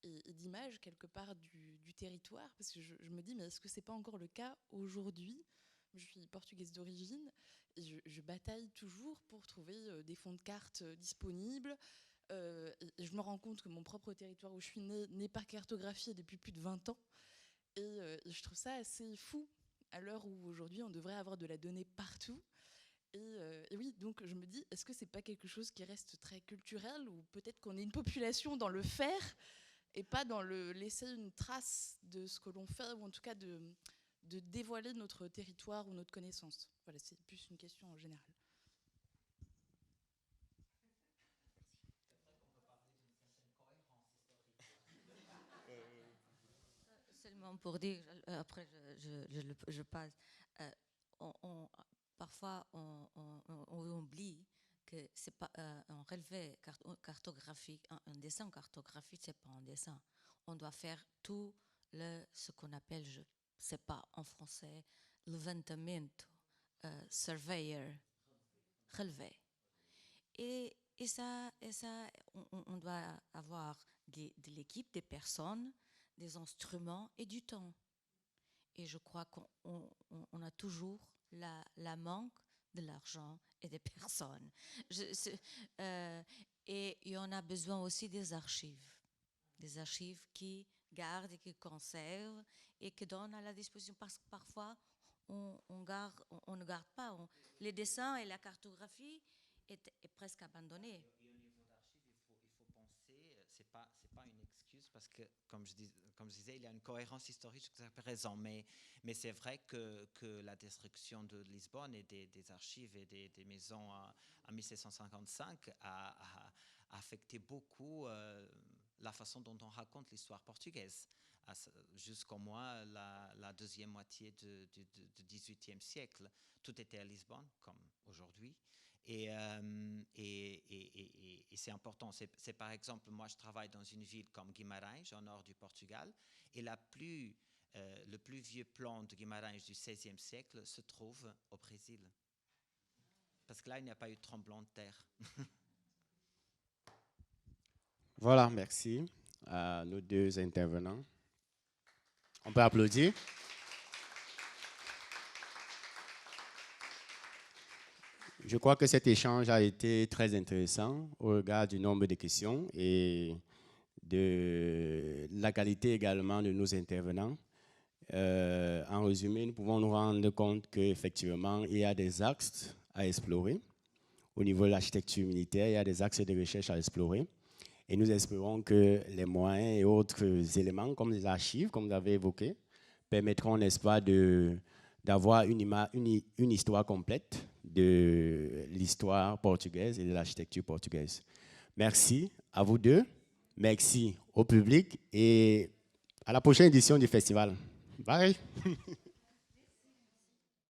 Speaker 9: et d'images quelque part du territoire, parce que je me dis, mais est-ce que c'est pas encore le cas aujourd'hui? Je suis portugaise d'origine et je bataille toujours pour trouver des fonds de cartes disponibles. Et je me rends compte que mon propre territoire où je suis née n'est pas cartographié depuis plus de 20 ans. Et je trouve ça assez fou, à l'heure où aujourd'hui on devrait avoir de la donnée partout. Et oui, donc je me dis, est-ce que c'est pas quelque chose qui reste très culturel, ou peut-être qu'on est une population dans le faire et pas dans le laisser une trace de ce que l'on fait, ou en tout cas de dévoiler notre territoire ou notre connaissance. Voilà, c'est plus une question en général.
Speaker 2: Seulement pour dire, après je passe, parfois on oublie que c'est pas un relevé cartographique, un dessin cartographique, c'est pas un dessin. On doit faire tout ce qu'on appelle, je sais pas en français, levantamento, surveyor, relevé. Et ça, on doit avoir de l'équipe, des personnes, des instruments et du temps. Et je crois qu'on a toujours la manque de l'argent et des personnes. Et on a besoin aussi des archives qui gardent et qui conservent et qui donnent à la disposition, parce que parfois on ne garde pas. Les dessins et la cartographie est presque abandonnés.
Speaker 3: Et au niveau d'archives, il faut penser, c'est pas une excuse, parce que, comme je disais, il y a une cohérence historique jusqu'à présent, mais c'est vrai que la destruction de Lisbonne et des archives et des maisons en 1755 a affecté beaucoup la façon dont on raconte l'histoire portugaise, jusqu'au moins la deuxième moitié du XVIIIe siècle. Tout était à Lisbonne, comme aujourd'hui. Et c'est important. C'est par exemple, moi je travaille dans une ville comme Guimarães, au nord du Portugal, et le plus vieux plan de Guimarães du XVIe siècle se trouve au Brésil. Parce que là, il n'y a pas eu de tremblement de terre.
Speaker 1: Voilà, merci à nos deux intervenants. On peut applaudir. Je crois que cet échange a été très intéressant au regard du nombre de questions et de la qualité également de nos intervenants. En résumé, nous pouvons nous rendre compte qu'effectivement, il y a des axes à explorer. Au niveau de l'architecture militaire, il y a des axes de recherche à explorer. Et nous espérons que les moyens et autres éléments, comme les archives, comme vous avez évoqué, permettront, n'est-ce pas, d'avoir une histoire complète de l'histoire portugaise et de l'architecture portugaise. Merci à vous deux, merci au public et à la prochaine édition du festival. Bye.